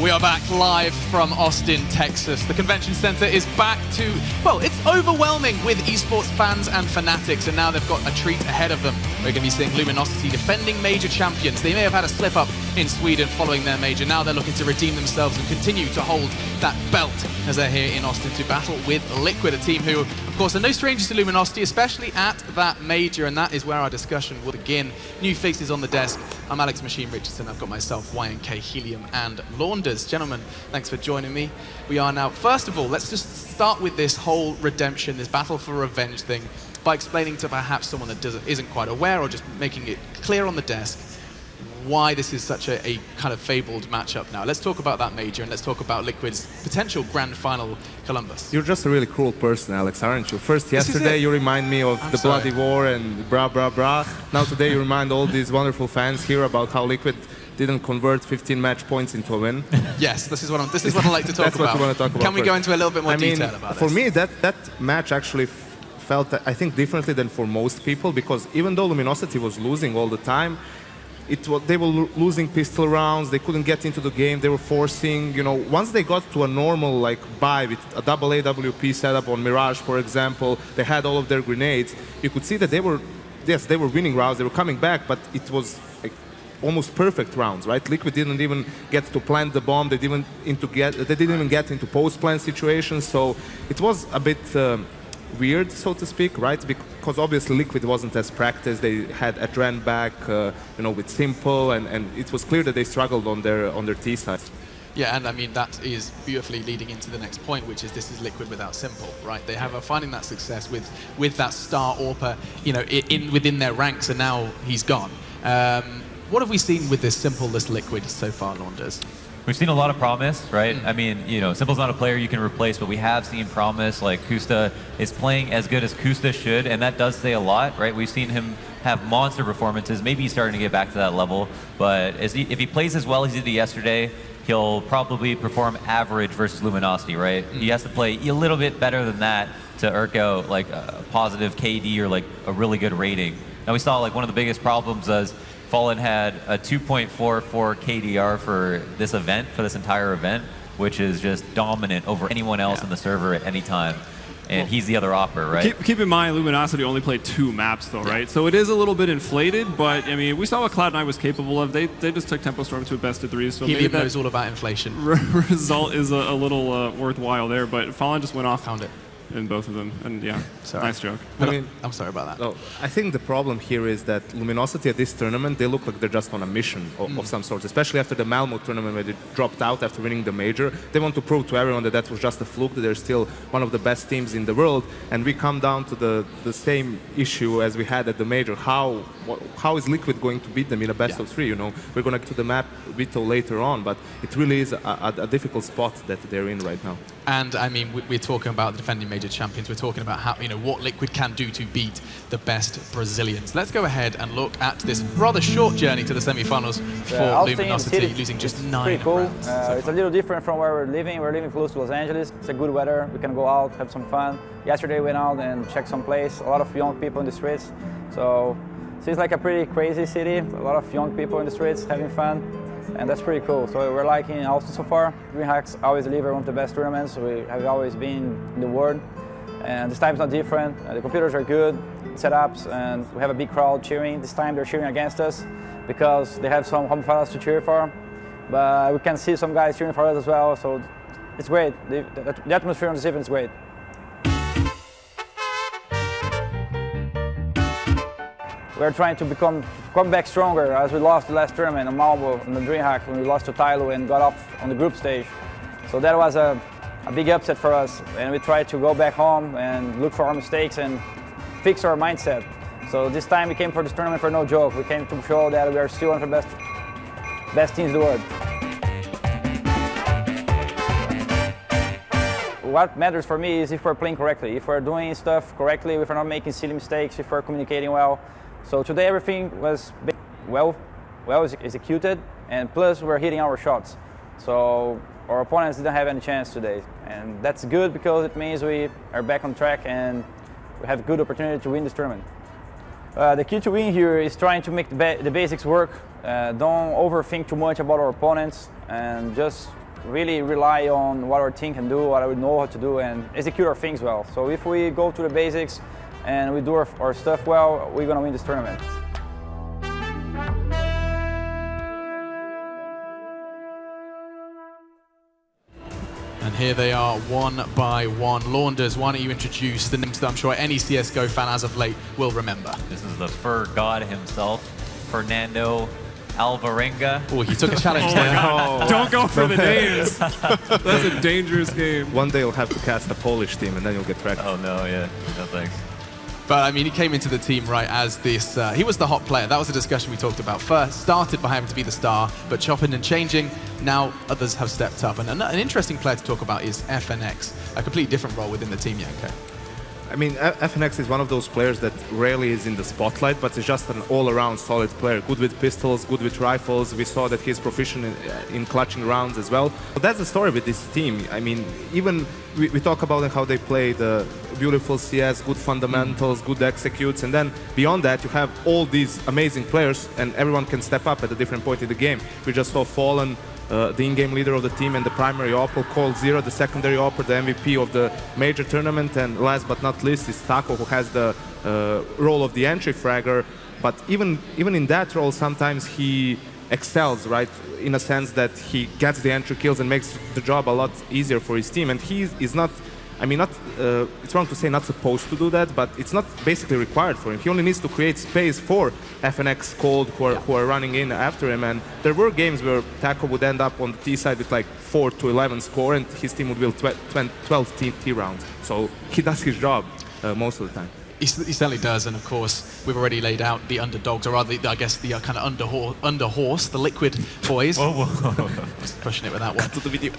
We are back live from Austin, Texas. The convention center is back to, well, it's overwhelming with esports fans and fanatics, and now they've got a treat ahead of them. We're going to be seeing Luminosity defending major champions. They may have had a slip up in Sweden following their major. Now they're looking to redeem themselves and continue to hold that belt as they're here in Austin to battle with Liquid, a team who, of course, are no strangers to Luminosity, especially at that major, and that is where our discussion will begin. New faces on the desk. I'm Alex Machine Richardson. I've got myself, YNK, Helium, and Launders. Gentlemen, thanks for joining me. We are now, first of all, let's just start with this whole redemption, this battle for revenge thing, by explaining to perhaps someone that isn't quite aware, or just making it clear on the desk why this is such a kind of fabled matchup now. Let's talk about that major, and let's talk about Liquid's potential grand final Columbus. You're just a really cruel person, Alex, aren't you? First, yesterday you remind me of the bloody war and brah, brah, brah. Now today you remind all these wonderful fans here about how Liquid didn't convert 15 match points into a win. Yes, this is what I like to talk That's about. what you want to talk about. Can we go into a little bit more detail about this? For me, that match actually felt, I think, differently than for most people, because even though Luminosity was losing all the time, they were losing pistol rounds, they couldn't get into the game, they were forcing, once they got to a normal buy with a double AWP setup on Mirage, for example, they had all of their grenades, you could see that they were winning rounds, they were coming back, but it was almost perfect rounds, right? Liquid didn't even get to plant the bomb, they didn't even get into post-plant situations, so it was a bit weird, so to speak, right? Because obviously Liquid wasn't as practiced. They had Adren back, with Simple, and it was clear that they struggled on their T side. Yeah, and I mean that is beautifully leading into the next point, which is this is Liquid without Simple, right? They have finding that success with that star AWPer, within their ranks, and now he's gone. What have we seen with this Simple-less Liquid so far, Launders? We've seen a lot of promise, right? I mean, Simple's not a player you can replace, but we have seen promise. Like, Kusta is playing as good as Kusta should, and that does say a lot, right? We've seen him have monster performances. Maybe he's starting to get back to that level, but if he plays as well as he did yesterday, he'll probably perform average versus Luminosity, right? He has to play a little bit better than that to eke out like a positive KD or like a really good rating. Now we saw like one of the biggest problems as Fallen had a 2.44 KDR for this event, for this entire event, which is just dominant over anyone else in the server at any time. And he's the other AWPer, right? Keep in mind, Luminosity only played 2 maps, though, right? So it is a little bit inflated, but I mean, we saw what Cloud9 was capable of. They just took Tempo Storm to a best of 3. So Helium knows all about inflation. Result is a little worthwhile there, but Fallen just went off. Found it. In both of them, and yeah, nice joke. I'm sorry about that. No, I think the problem here is that Luminosity at this tournament, they look like they're just on a mission of some sort, especially after the Malmo tournament where they dropped out after winning the major. They want to prove to everyone that was just a fluke, that they're still one of the best teams in the world, and we come down to the same issue as we had at the major. How is Liquid going to beat them in a best of 3, We're going to get to the map Vito later on, but it really is a difficult spot that they're in right now. And I mean, we're talking about the defending major champions. We're talking about how, what Liquid can do to beat the best Brazilians. Let's go ahead and look at this rather short journey to the semi-finals for Luminosity, losing just 9 pretty cool. rounds. It's a little different from where we're living. We're living close to Los Angeles. It's a good weather. We can go out, have some fun. Yesterday we went out and checked some place. A lot of young people in the streets. So seems like a pretty crazy city. A lot of young people in the streets having fun. And that's pretty cool. So we're liking Austin so far. DreamHack's always deliver one of the best tournaments. We have always been in the world. And this time it's not different. The computers are good, setups, and we have a big crowd cheering. This time they're cheering against us because they have some home finals to cheer for. But we can see some guys cheering for us as well. So it's great. The atmosphere on this event is great. We're trying to come back stronger as we lost the last tournament in Malmo in the DreamHack when we lost to Tylo and got off on the group stage. So that was a big upset for us, and we tried to go back home and look for our mistakes and fix our mindset. So this time we came for this tournament for no joke. We came to show that we are still one of the best teams in the world. What matters for me is if we're playing correctly, if we're doing stuff correctly, if we're not making silly mistakes, if we're communicating well. So today everything was well executed, and plus we're hitting our shots. So our opponents didn't have any chance today, and that's good because it means we are back on track and we have a good opportunity to win this tournament. The key to win here is trying to make the basics work. Don't overthink too much about our opponents, and just really rely on what our team can do, what we know how to do, and execute our things well. So if we go to the basics and we do our stuff well, we're going to win this tournament. And here they are, one by one. Launders, why don't you introduce the names that I'm sure any CSGO fan as of late will remember? This is the fur god himself, Fernando Alvarenga. Oh, he took a challenge there. Oh, don't go for the names. That's a dangerous game. One day you'll have to cast a Polish team and then you'll get wrecked. Oh no, yeah, no thanks. But I mean, he came into the team right as this, he was the hot player. That was the discussion we talked about first. Started by having to be the star, but chopping and changing. Now others have stepped up. And an interesting player to talk about is FNX, a completely different role within the team, Janko. I mean, FNX is one of those players that rarely is in the spotlight, but is just an all-around solid player. Good with pistols, good with rifles. We saw that he's proficient in clutching rounds as well. But that's the story with this team. I mean, even we talk about how they play the beautiful CS, good fundamentals, good executes, and then beyond that, you have all these amazing players, and everyone can step up at a different point in the game. We just saw Fallen, the in-game leader of the team and the primary oppo, Cold Zero, the secondary oppo, the MVP of the major tournament, and last but not least is Taco, who has the role of the entry fragger. But even in that role, sometimes he excels, right? In a sense that he gets the entry kills and makes the job a lot easier for his team. And he is not, I mean, it's wrong to say not supposed to do that, but it's not basically required for him. He only needs to create space for FNX Cold, who are running in after him. And there were games where Taco would end up on the T side with like 4-11 score, and his team would win 12 T rounds. So he does his job most of the time. He certainly does, and of course, we've already laid out the underdogs, or rather, I guess, the kind of underhorse, the Liquid boys. Whoa. Just pushing it with that one. To the video.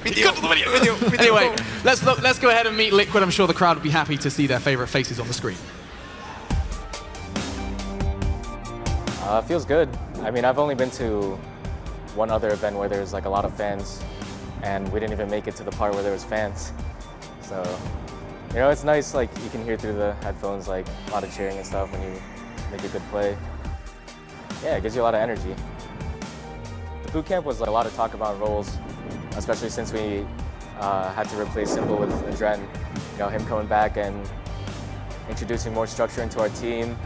Anyway, let's go ahead and meet Liquid. I'm sure the crowd would be happy to see their favorite faces on the screen. Feels good. I mean, I've only been to one other event where there's like a lot of fans, and we didn't even make it to the part where there was fans. So, you know, it's nice, like, you can hear through the headphones, like, a lot of cheering and stuff when you make a good play. Yeah, it gives you a lot of energy. The boot camp was like, a lot of talk about roles, especially since we had to replace Simple with Adren. You know, him coming back and introducing more structure into our team.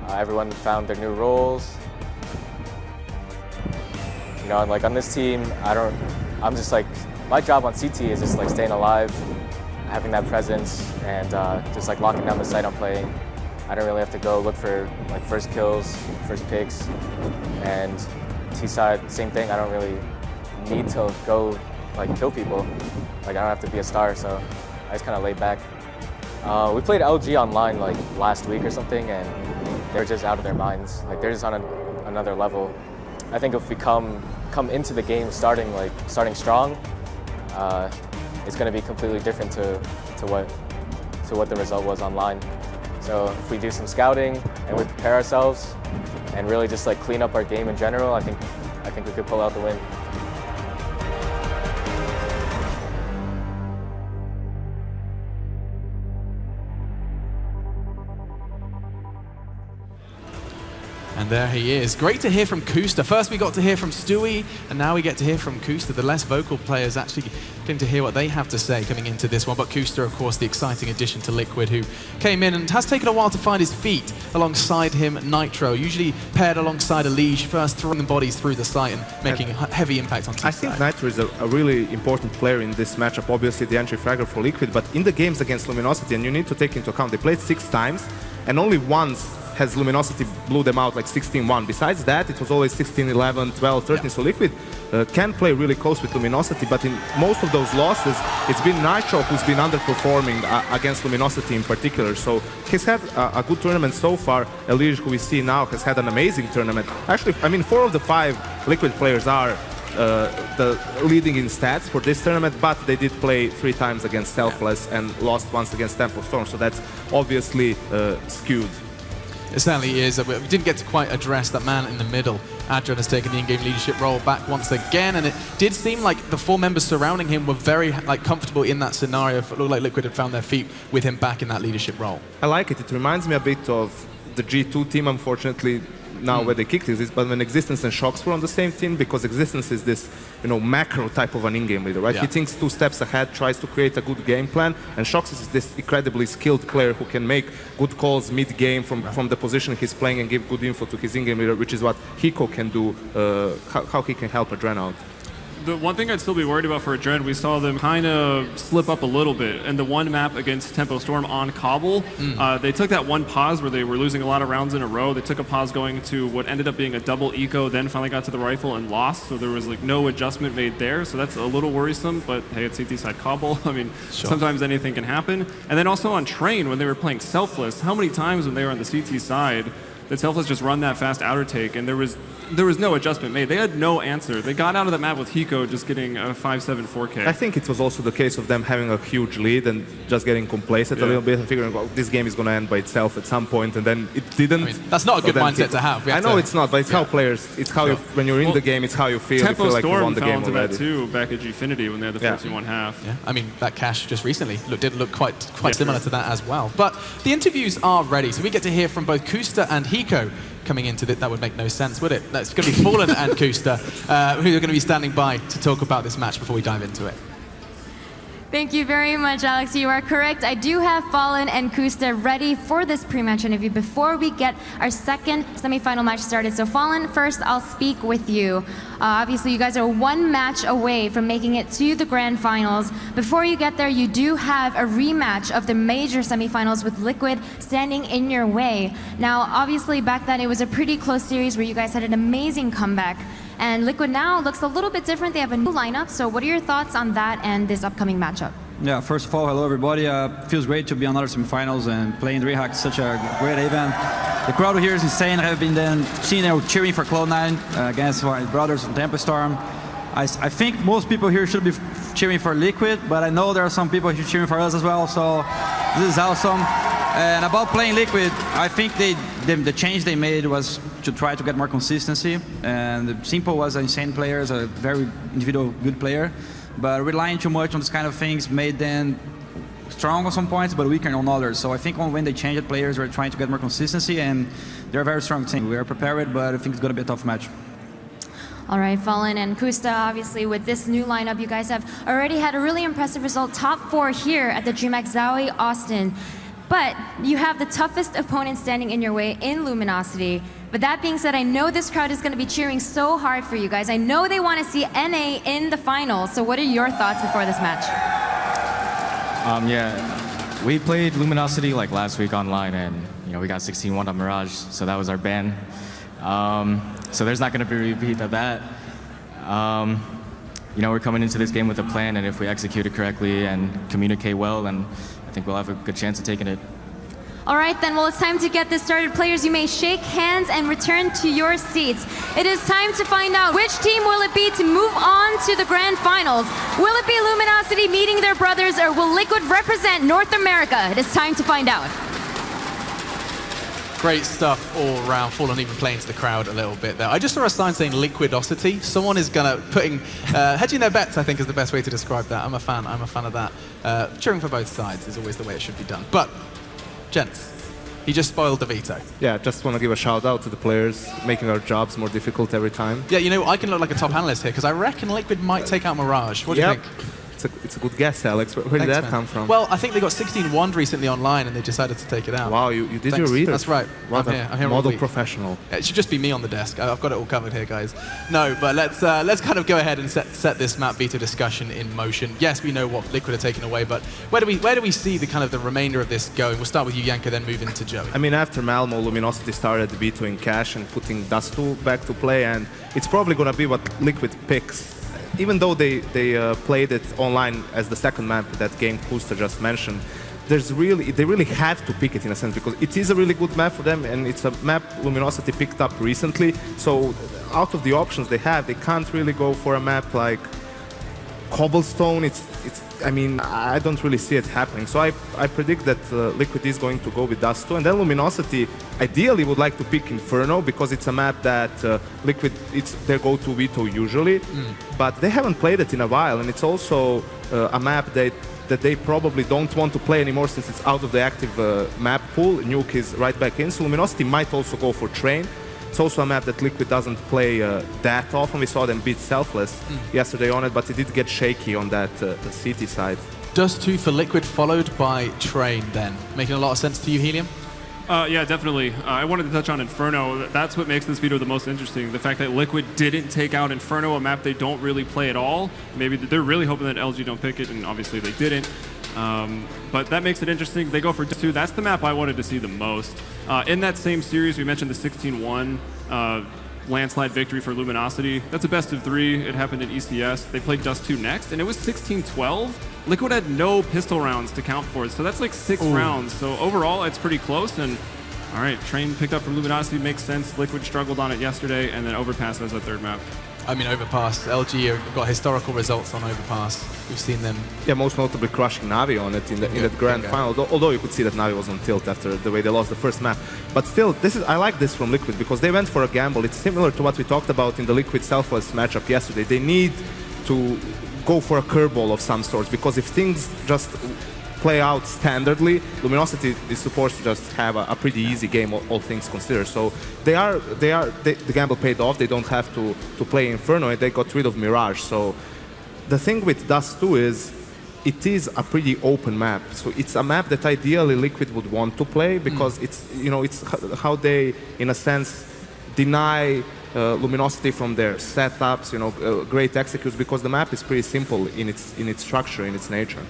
Everyone found their new roles. You know, and like on this team, I'm just like, my job on CT is just like staying alive, having that presence, and just like locking down the site I'm playing. I don't really have to go look for like first kills, first picks, and T-side, same thing. I don't really need to go like kill people. Like I don't have to be a star, so I just kind of laid back. We played LG online like last week or something, and they're just out of their minds. Like they're just on another level. I think if we come into the game starting strong, it's going to be completely different to what the result was online. So if we do some scouting and we prepare ourselves and really just like clean up our game in general, I think we could pull out the win. And there he is. Great to hear from Kusta. First we got to hear from Stewie, and now we get to hear from Kusta. The less vocal players actually getting to hear what they have to say coming into this one. But Kusta, of course, the exciting addition to Liquid, who came in and has taken a while to find his feet. Alongside him, Nitro, usually paired alongside Elige, first throwing the bodies through the site and making a heavy impact on team. I think Nitro is a really important player in this matchup. Obviously, the entry fragger for Liquid, but in the games against Luminosity, and you need to take into account, they played 6 times, and only once has Luminosity blew them out like 16-1. Besides that, it was always 16-11, 12-13. Yeah. So Liquid can play really close with Luminosity, but in most of those losses, it's been Nitro who's been underperforming against Luminosity in particular. So he's had a good tournament so far. Elige, who we see now, has had an amazing tournament. Actually, I mean, 4 of the 5 Liquid players are the leading in stats for this tournament, but they did play 3 times against Selfless and lost once against Tempo Storm. So that's obviously skewed. It certainly is. We didn't get to quite address that man in the middle. Adrian has taken the in-game leadership role back once again, and it did seem like the 4 members surrounding him were very comfortable in that scenario. It looked like Liquid had found their feet with him back in that leadership role. I like it. It reminds me a bit of the G2 team. Unfortunately, now where they kicked is, but when Existence and Shox were on the same team, because Existence is this, macro type of an in-game leader, right? Yeah. He thinks 2 steps ahead, tries to create a good game plan, and Shox is this incredibly skilled player who can make good calls mid-game from the position he's playing and give good info to his in-game leader, which is what Hiko can do, how he can help Adren out. The one thing I'd still be worried about for Adren, we saw them kind of slip up a little bit. And the one map against Tempo Storm on Cobble, they took that one pause where they were losing a lot of rounds in a row. They took a pause going to what ended up being a double eco, then finally got to the rifle and lost. So there was like no adjustment made there. So that's a little worrisome. But hey, it's CT side Cobble. I mean, sometimes anything can happen. And then also on Train, when they were playing Selfless, how many times when they were on the CT side, that Selfless just run that fast outer take, and there was no adjustment made. They had no answer. They got out of the map with Hiko just getting a 5-7 4K. I think it was also the case of them having a huge lead and just getting complacent a little bit and figuring, well, this game is going to end by itself at some point, and then it didn't. I mean, that's not a good mindset to have. I know it's not, but it's how players, it's how when you're in the game, it's how you feel. Tempo you feel like Storm you won the fell game into already. that too back at Gfinity when they had the 14-1 half. Yeah, I mean, that cash just recently did look quite similar to that as well. But the interviews are ready, so we get to hear from both Kusta and Hiko coming into it. That would make no sense, would it? It's going to be Fallen and Kusta who are going to be standing by to talk about this match before we dive into it. Thank you very much, Alex. You are correct. I do have Fallen and Kusta ready for this pre-match interview before we get our second semifinal match started. So Fallen, first I'll speak with you. Obviously, you guys are 1 match away from making it to the grand finals. Before you get there, you do have a rematch of the major semifinals with Liquid standing in your way. Now, obviously, back then it was a pretty close series where you guys had an amazing comeback. And Liquid now looks a little bit different. They have a new lineup. So what are your thoughts on that and this upcoming matchup? Yeah, first of all, hello everybody. Feels great to be on other semifinals and playing DreamHack, such a great event. The crowd here is insane. I've been then seeing them cheering for Cloud9 against my brothers from Tempo Storm. I think most people here should be cheering for Liquid, but I know there are some people here cheering for us as well, so this is awesome. And about playing Liquid, I think the change they made was to try to get more consistency. And Simple was an insane player, is a very individual good player. But relying too much on this kind of things made them strong on some points, but weaker on others. So I think when they changed, players were trying to get more consistency, and they're a very strong team. We are prepared, but I think it's going to be a tough match. All right, Fallen and Kusta, obviously with this new lineup, you guys have already had a really impressive result, top 4 here at the DreamHack Zowie Austin. But you have the toughest opponent standing in your way in Luminosity. But that being said, I know this crowd is going to be cheering so hard for you guys. I know they want to see NA in the finals. So what are your thoughts before this match? Yeah, we played Luminosity like last week online, and we got 16-1 on Mirage, so that was our ban. So there's not going to be a repeat of that. We're coming into this game with a plan, and if we execute it correctly and communicate well, then I think we'll have a good chance of taking it. All right, then, well, it's time to get this started. Players, you may shake hands and return to your seats. It is time to find out which team will it be to move on to the grand finals. Will it be Luminosity meeting their brothers, or will Liquid represent North America? It is time to find out. Great stuff all around. Fallen even playing to the crowd a little bit there. I just saw a sign saying Liquidosity. Someone is putting hedging their bets, I think, is the best way to describe that. I'm a fan of that. Cheering for both sides is always the way it should be done. But gents, he just spoiled the veto. Yeah, just want to give a shout out to the players, making our jobs more difficult every time. Yeah, I can look like a top analyst here because I reckon Liquid might take out Mirage. What do you think? It's a good guess, Alex. Where did that come from? Well, I think they got 16-1 recently online and they decided to take it out. Wow, you did your research. That's right. What I'm here model professional. It should just be me on the desk. I've got it all covered here, guys. No, but let's kind of go ahead and set this map veto discussion in motion. Yes, we know what Liquid are taking away, but where do we see the remainder of this going? We'll start with you, Yanka, then move into Joey. I mean, after Malmo, Luminosity started vetoing cash and putting Dust2 back to play, and it's probably going to be what Liquid picks. Even though they played it online as the second map that game Kusta just mentioned, they really have to pick it in a sense because it is a really good map for them, and it's a map Luminosity picked up recently. So out of the options they have, they can't really go for a map like Cobblestone. I mean, I don't really see it happening. So I predict that Liquid is going to go with Dust2, and then Luminosity ideally would like to pick Inferno because it's a map that Liquid, it's their go-to veto usually, but they haven't played it in a while, and it's also a map that they probably don't want to play anymore since it's out of the active map pool. Nuke is right back in, so Luminosity might also go for Train. it's also a map that Liquid doesn't play that often. We saw them beat Selfless yesterday on it, but it did get shaky on that CT side. Dust2 for Liquid, followed by Train then. Making a lot of sense to you, Helium? Yeah, definitely. I wanted to touch on Inferno. That's what makes this veto the most interesting. The fact that Liquid didn't take out Inferno, a map they don't really play at all. Maybe they're really hoping that LG don't pick it, and obviously they didn't. But that makes it interesting. They go for Dust2. That's the map I wanted to see the most. In that same series, we mentioned the 16-1 landslide victory for Luminosity. That's a best of 3. It happened in ECS. They played Dust2 next, and it was 16-12. Liquid had no pistol rounds to count for it, so that's like 6 rounds. So overall, it's pretty close. And all right, Train picked up from Luminosity, makes sense. Liquid struggled on it yesterday, and then Overpass as a third map. I mean, Overpass. LG have got historical results on Overpass. We've seen them. Yeah, most notably crushing Navi on it in that grand final. Although you could see that Navi was on tilt after the way they lost the first map. But still, I like this from Liquid because they went for a gamble. It's similar to what we talked about in the Liquid Selfless matchup yesterday. They need to go for a curveball of some sort, because if things just play out standardly, Luminosity is supposed to just have a pretty easy game, all things considered. So the gamble paid off. They don't have to play Inferno, and they got rid of Mirage. So the thing with Dust2 is it is a pretty open map. So it's a map that ideally Liquid would want to play, because it's how they, in a sense, deny Luminosity from their setups, great executes, because the map is pretty simple in its structure, in its nature.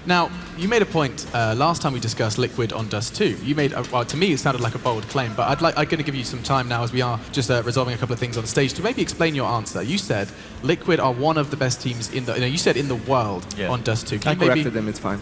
Now, you made a point last time we discussed Liquid on Dust2. You made, well, to me, it sounded like a bold claim, but I'm going to give you some time now, as we are just resolving a couple of things on stage, to maybe explain your answer. You said Liquid are one of the best teams in the, you said in the world on Dust2. I corrected them, it's fine.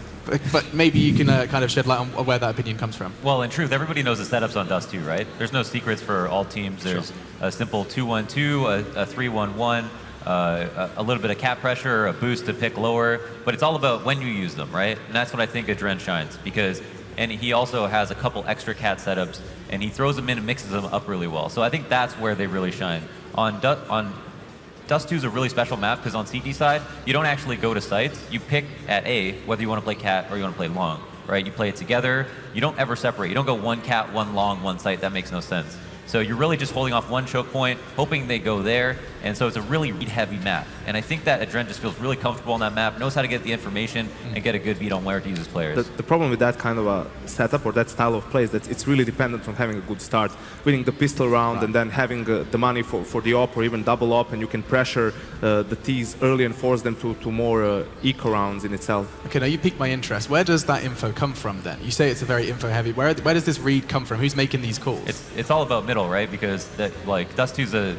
But maybe you can kind of shed light on where that opinion comes from. Well, in truth, everybody knows the setups on Dust2, right? There's no secrets for all teams. There's a simple 2-1-2, a 3-1-1. A little bit of cap pressure, a boost to pick lower, but it's all about when you use them, right? And that's what I think Adren shines, because, and he also has a couple extra cat setups, and he throws them in and mixes them up really well. So I think that's where they really shine. On Dust2 is a really special map, because on CT side, you don't actually go to sites. You pick at A whether you want to play cat or you want to play long, right? You play it together. You don't ever separate. You don't go one cat, one long, one site. That makes no sense. So you're really just holding off one choke point, hoping they go there, and so it's a really read-heavy map. And I think that Adren just feels really comfortable on that map, knows how to get the information and get a good beat on where to use his players. The problem with that kind of a setup or that style of play is that it's really dependent on having a good start, winning the pistol round and then having the money for the op or even double op, and you can pressure the Ts early and force them to more eco rounds in itself. Okay, now you piqued my interest. Where does that info come from then? You say it's a very info-heavy. Where does this read come from? Who's making these calls? It's all about middle, right? Because Dust2's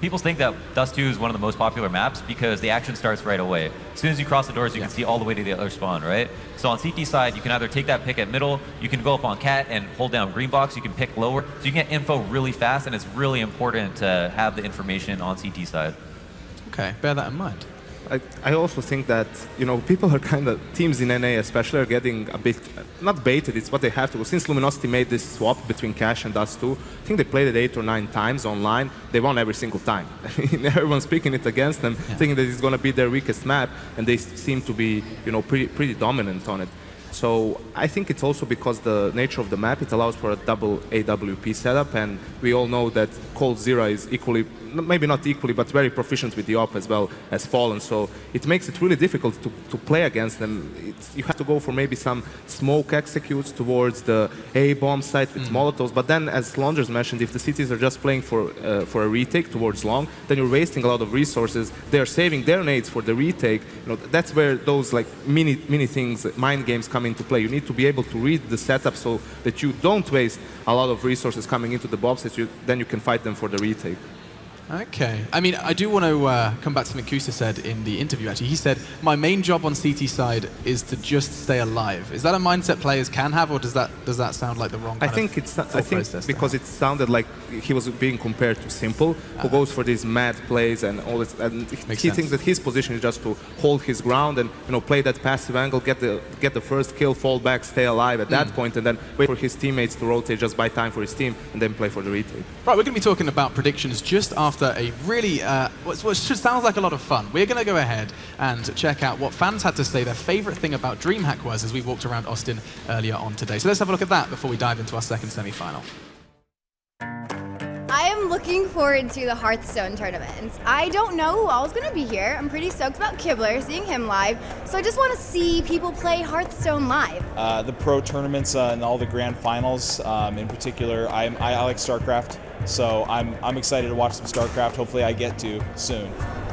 people think that Dust2 is one of the most popular maps because the action starts right away. As soon as you cross the doors, you can see all the way to the other spawn, right? So on CT side, you can either take that pick at middle, you can go up on cat and hold down green box, you can pick lower, so you can get info really fast, and it's really important to have the information on CT side. Okay, bear that in mind. I also think that, people are kind of, teams in NA especially, are getting a bit, not baited, it's what they have to. Since Luminosity made this swap between Cash and Dust2, I think they played it 8 or 9 times online. They won every single time. Everyone's picking it against them, thinking that it's going to be their weakest map, and they seem to be, pretty dominant on it. So I think it's also because the nature of the map, it allows for a double AWP setup, and we all know that Cold Zero is equally, maybe not equally, but very proficient with the op as well as Fallen. So it makes it really difficult to play against them. You have to go for maybe some smoke executes towards the A bomb site with Molotovs. But then, as Londres mentioned, if the cities are just playing for a retake towards long, then you're wasting a lot of resources. They're saving their nades for the retake. That's where those mini things, mind games, come into play. You need to be able to read the setup so that you don't waste a lot of resources coming into the box, then you can fight them for the retake. Okay. I mean, I do want to come back to something Kusa said in the interview, actually. He said, my main job on CT side is to just stay alive. Is that a mindset players can have, or does that sound like the wrong kind of process because it sounded like he was being compared to Simple, who goes for these mad plays and all this, and he thinks that his position is just to hold his ground and play that passive angle, get the first kill, fall back, stay alive at that point, and then wait for his teammates to rotate, just buy time for his team, and then play for the retake. Right, we're going to be talking about predictions just after a really, what sounds like a lot of fun. We're going to go ahead and check out what fans had to say their favorite thing about DreamHack was as we walked around Austin earlier on today. So let's have a look at that before we dive into our second semi-final. I am looking forward to the Hearthstone tournaments. I don't know who all is going to be here. I'm pretty stoked about Kibler, seeing him live. So I just want to see people play Hearthstone live. The pro tournaments and all the grand finals, in particular, I like StarCraft. So I'm excited to watch some StarCraft. Hopefully I get to soon.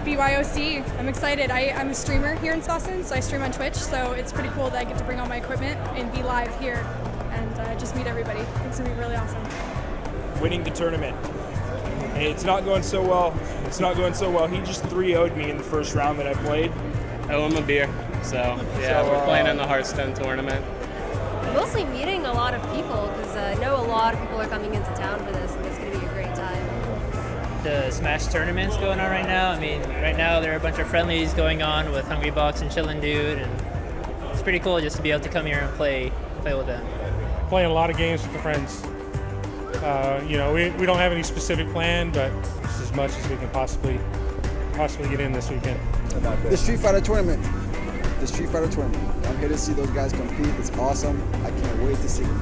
BYOC, I'm excited. I'm a streamer here in Boston, so I stream on Twitch, so it's pretty cool that I get to bring all my equipment and be live here and just meet everybody. It's gonna be really awesome. Winning the tournament. It's not going so well. It's not going so well. He just 3-0'd me in the first round that I played. I owe him a beer, so yeah, we're playing in the Hearthstone tournament. Mostly meeting a lot of people, because I know a lot of people are coming into town for this, and it's going to be a great time. The Smash tournaments going on right now. I mean, right now there are a bunch of friendlies going on with Hungrybox and Chillin' Dude, and it's pretty cool just to be able to come here and play with them. Playing a lot of games with the friends. You know, we don't have any specific plan, but just as much as we can possibly get in this weekend. The Street Fighter tournament. The Street Fighter tournament. I'm here to see those guys compete. It's awesome. I can't wait to see them.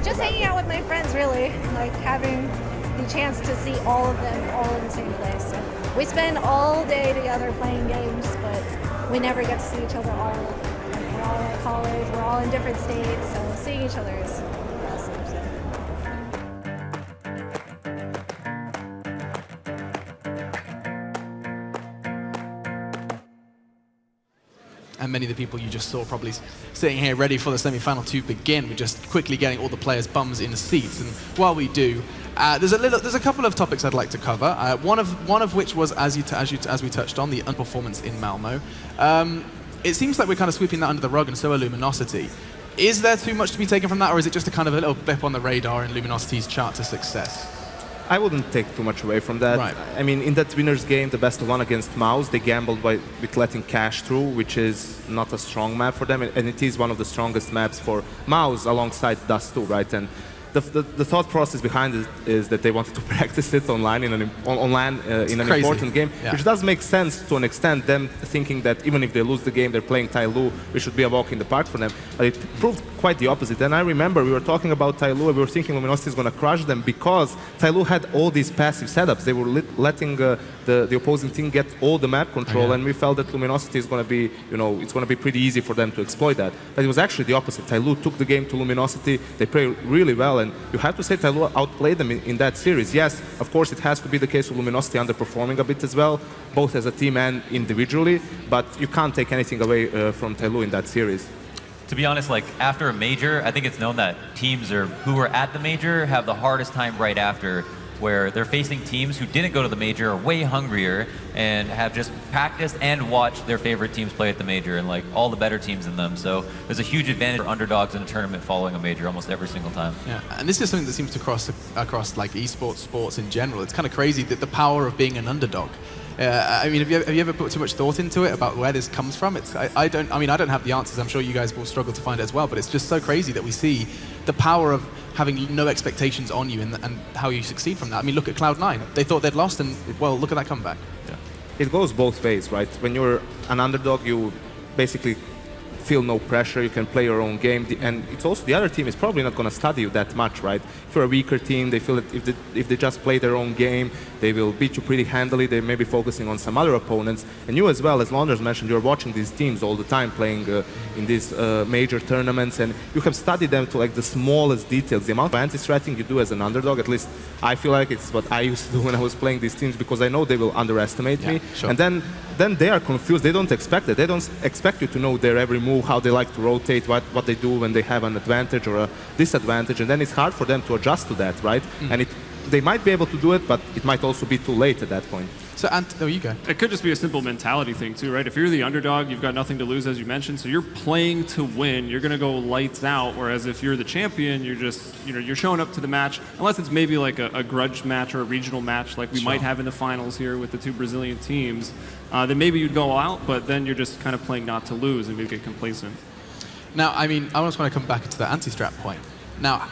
Just hanging out with my friends, really. Like having the chance to see all of them all in the same place. So we spend all day together playing games, but we never get to see each other all. Like we're all at college, we're all in different states, so seeing each other is awesome. So. And many of the people you just saw probably sitting here ready for the semi-final to begin. We're just quickly getting all the players' bums in the seats. And while we do, there's a couple of topics I'd like to cover. One of which was, as we touched on, the underperformance in Malmo. It seems like we're kind of sweeping that under the rug, and so are Luminosity. Is there too much to be taken from that, or is it just a kind of a little blip on the radar in Luminosity's chart to success? I wouldn't take too much away from that. Right. I mean, in that winner's game, the best of one against Mouse, they gambled with letting Cash through, which is not a strong map for them, and it is one of the strongest maps for Mouse alongside Dust2, right? And the thought process behind it is that they wanted to practice it online in an important game, yeah. Which does make sense to an extent, them thinking that even if they lose the game, they're playing Tyloo, it should be a walk in the park for them. But it proved quite the opposite. And I remember we were talking about Tyloo, and we were thinking Luminosity is going to crush them because Tyloo had all these passive setups. They were letting the opposing team get all the map control, and we felt that Luminosity is going to be, it's going to be pretty easy for them to exploit that. But it was actually the opposite. Tyloo took the game to Luminosity. They played really well, and you have to say Tyloo outplayed them in that series. Yes, of course, it has to be the case of Luminosity underperforming a bit as well, both as a team and individually, but you can't take anything away from Tyloo in that series. To be honest, like after a major, I think it's known that teams who are at the major have the hardest time right after, where they're facing teams who didn't go to the major, are way hungrier, and have just practiced and watched their favorite teams play at the major, and like all the better teams in them. So there's a huge advantage for underdogs in a tournament following a major almost every single time. Yeah, and this is something that seems to cross across like esports, sports in general. It's kind of crazy that the power of being an underdog. I mean, have you ever put too much thought into it about where this comes from? I don't have the answers. I'm sure you guys will struggle to find it as well. But it's just so crazy that we see the power of having no expectations on you and how you succeed from that. I mean, look at Cloud9. They thought they'd lost, and well, look at that comeback. Yeah. It goes both ways, right? When you're an underdog, you basically feel no pressure, you can play your own game, and it's also the other team is probably not going to study you that much, right? If you're a weaker team, they feel that if they just play their own game, they will beat you pretty handily. They may be focusing on some other opponents, and you as well, as Londers mentioned, you're watching these teams all the time playing in these major tournaments, and you have studied them to like the smallest details. The amount of anti-stratting you do as an underdog, at least I feel like it's what I used to do when I was playing these teams, because I know they will underestimate me, sure. And then they are confused. They don't expect it. They don't expect you to know their every move, how they like to rotate, what they do when they have an advantage or a disadvantage, and then it's hard for them to adjust to that, right? And they might be able to do it, but it might also be too late at that point. So, there you go. It could just be a simple mentality thing too, right? If you're the underdog, you've got nothing to lose, as you mentioned, so you're playing to win. You're going to go lights out. Whereas if you're the champion, you're just, you're showing up to the match, unless it's maybe like a grudge match or a regional match, like we might have in the finals here with the two Brazilian teams. Then maybe you'd go out, but then you're just kind of playing not to lose and maybe get complacent. Now, I mean, I just want to come back to the anti-strat point. Now,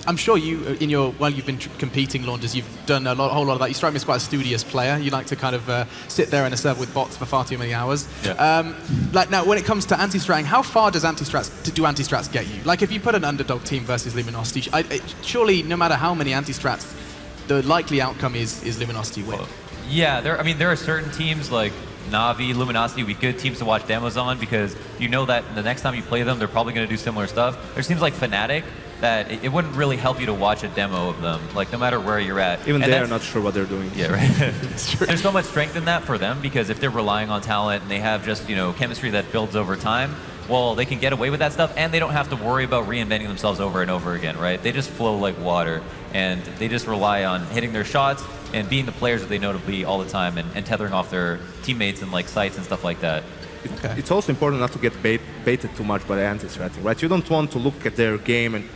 I'm sure you, while you've been competing, Launders, you've done a whole lot of that. You strike me as quite a studious player. You like to kind of sit there in a server with bots for far too many hours. Yeah. Like now, when it comes to anti-stratting, how far does anti-strats get you? Like if you put an underdog team versus Luminosity, surely no matter how many anti-strats the likely outcome is Luminosity win. Yeah, there are certain teams like Na'Vi, Luminosity would be good teams to watch demos on because you know that the next time you play them, they're probably going to do similar stuff. There's teams like Fnatic that it wouldn't really help you to watch a demo of them, like no matter where you're at. Even they are not sure what they're doing. Yeah, right. There's so much strength in that for them because if they're relying on talent and they have just, chemistry that builds over time, well, they can get away with that stuff and they don't have to worry about reinventing themselves over and over again, right? They just flow like water and they just rely on hitting their shots and being the players that they know to be all the time and tethering off their teammates and like sites and stuff like that. It's also important not to get baited too much by the anti-threating, right? You don't want to look at their game and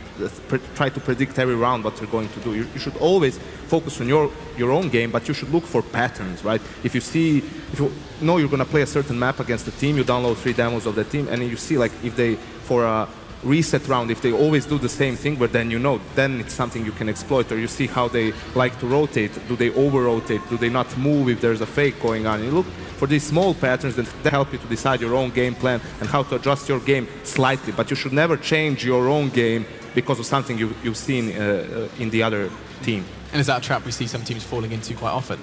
try to predict every round what they're going to do. You should always focus on your own game, but you should look for patterns, right? If you know you're going to play a certain map against the team, you download 3 demos of the team, and you see like if they, for a reset round, if they always do the same thing, but then then it's something you can exploit, or you see how they like to rotate. Do they over-rotate? Do they not move if there's a fake going on? You look for these small patterns that help you to decide your own game plan and how to adjust your game slightly, but you should never change your own game because of something you've seen in the other team. And is that a trap we see some teams falling into quite often?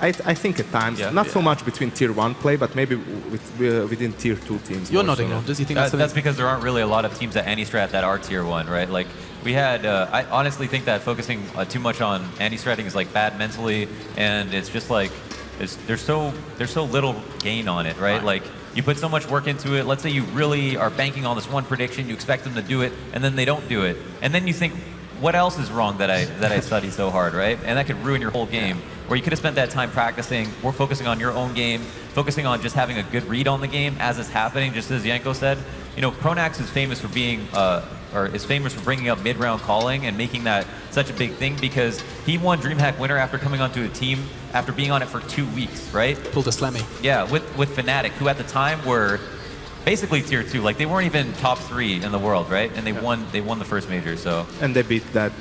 I think at times, not so much between Tier 1 play, but maybe within Tier 2 teams. You're nodding, does you think that's because there aren't really a lot of teams at anti-strat that are Tier 1, right? Like, we had, I honestly think that focusing too much on anti-stratting is like bad mentally, and it's just like, there's so little gain on it, right? Like, you put so much work into it. Let's say you really are banking on this one prediction, you expect them to do it, and then they don't do it. And then you think, what else is wrong that I study so hard, right? And that could ruin your whole game. Where you could have spent that time practicing, or focusing on your own game, focusing on just having a good read on the game as it's happening, just as Yanko said. Pronax is famous for being, for bringing up mid-round calling and making that such a big thing because he won DreamHack winner after coming onto a team after being on it for 2 weeks, right? Pulled a Slemmy. Yeah, with Fnatic, who at the time were basically Tier 2. Like, they weren't even top 3 in the world, right? And they won the first major, so. And they beat that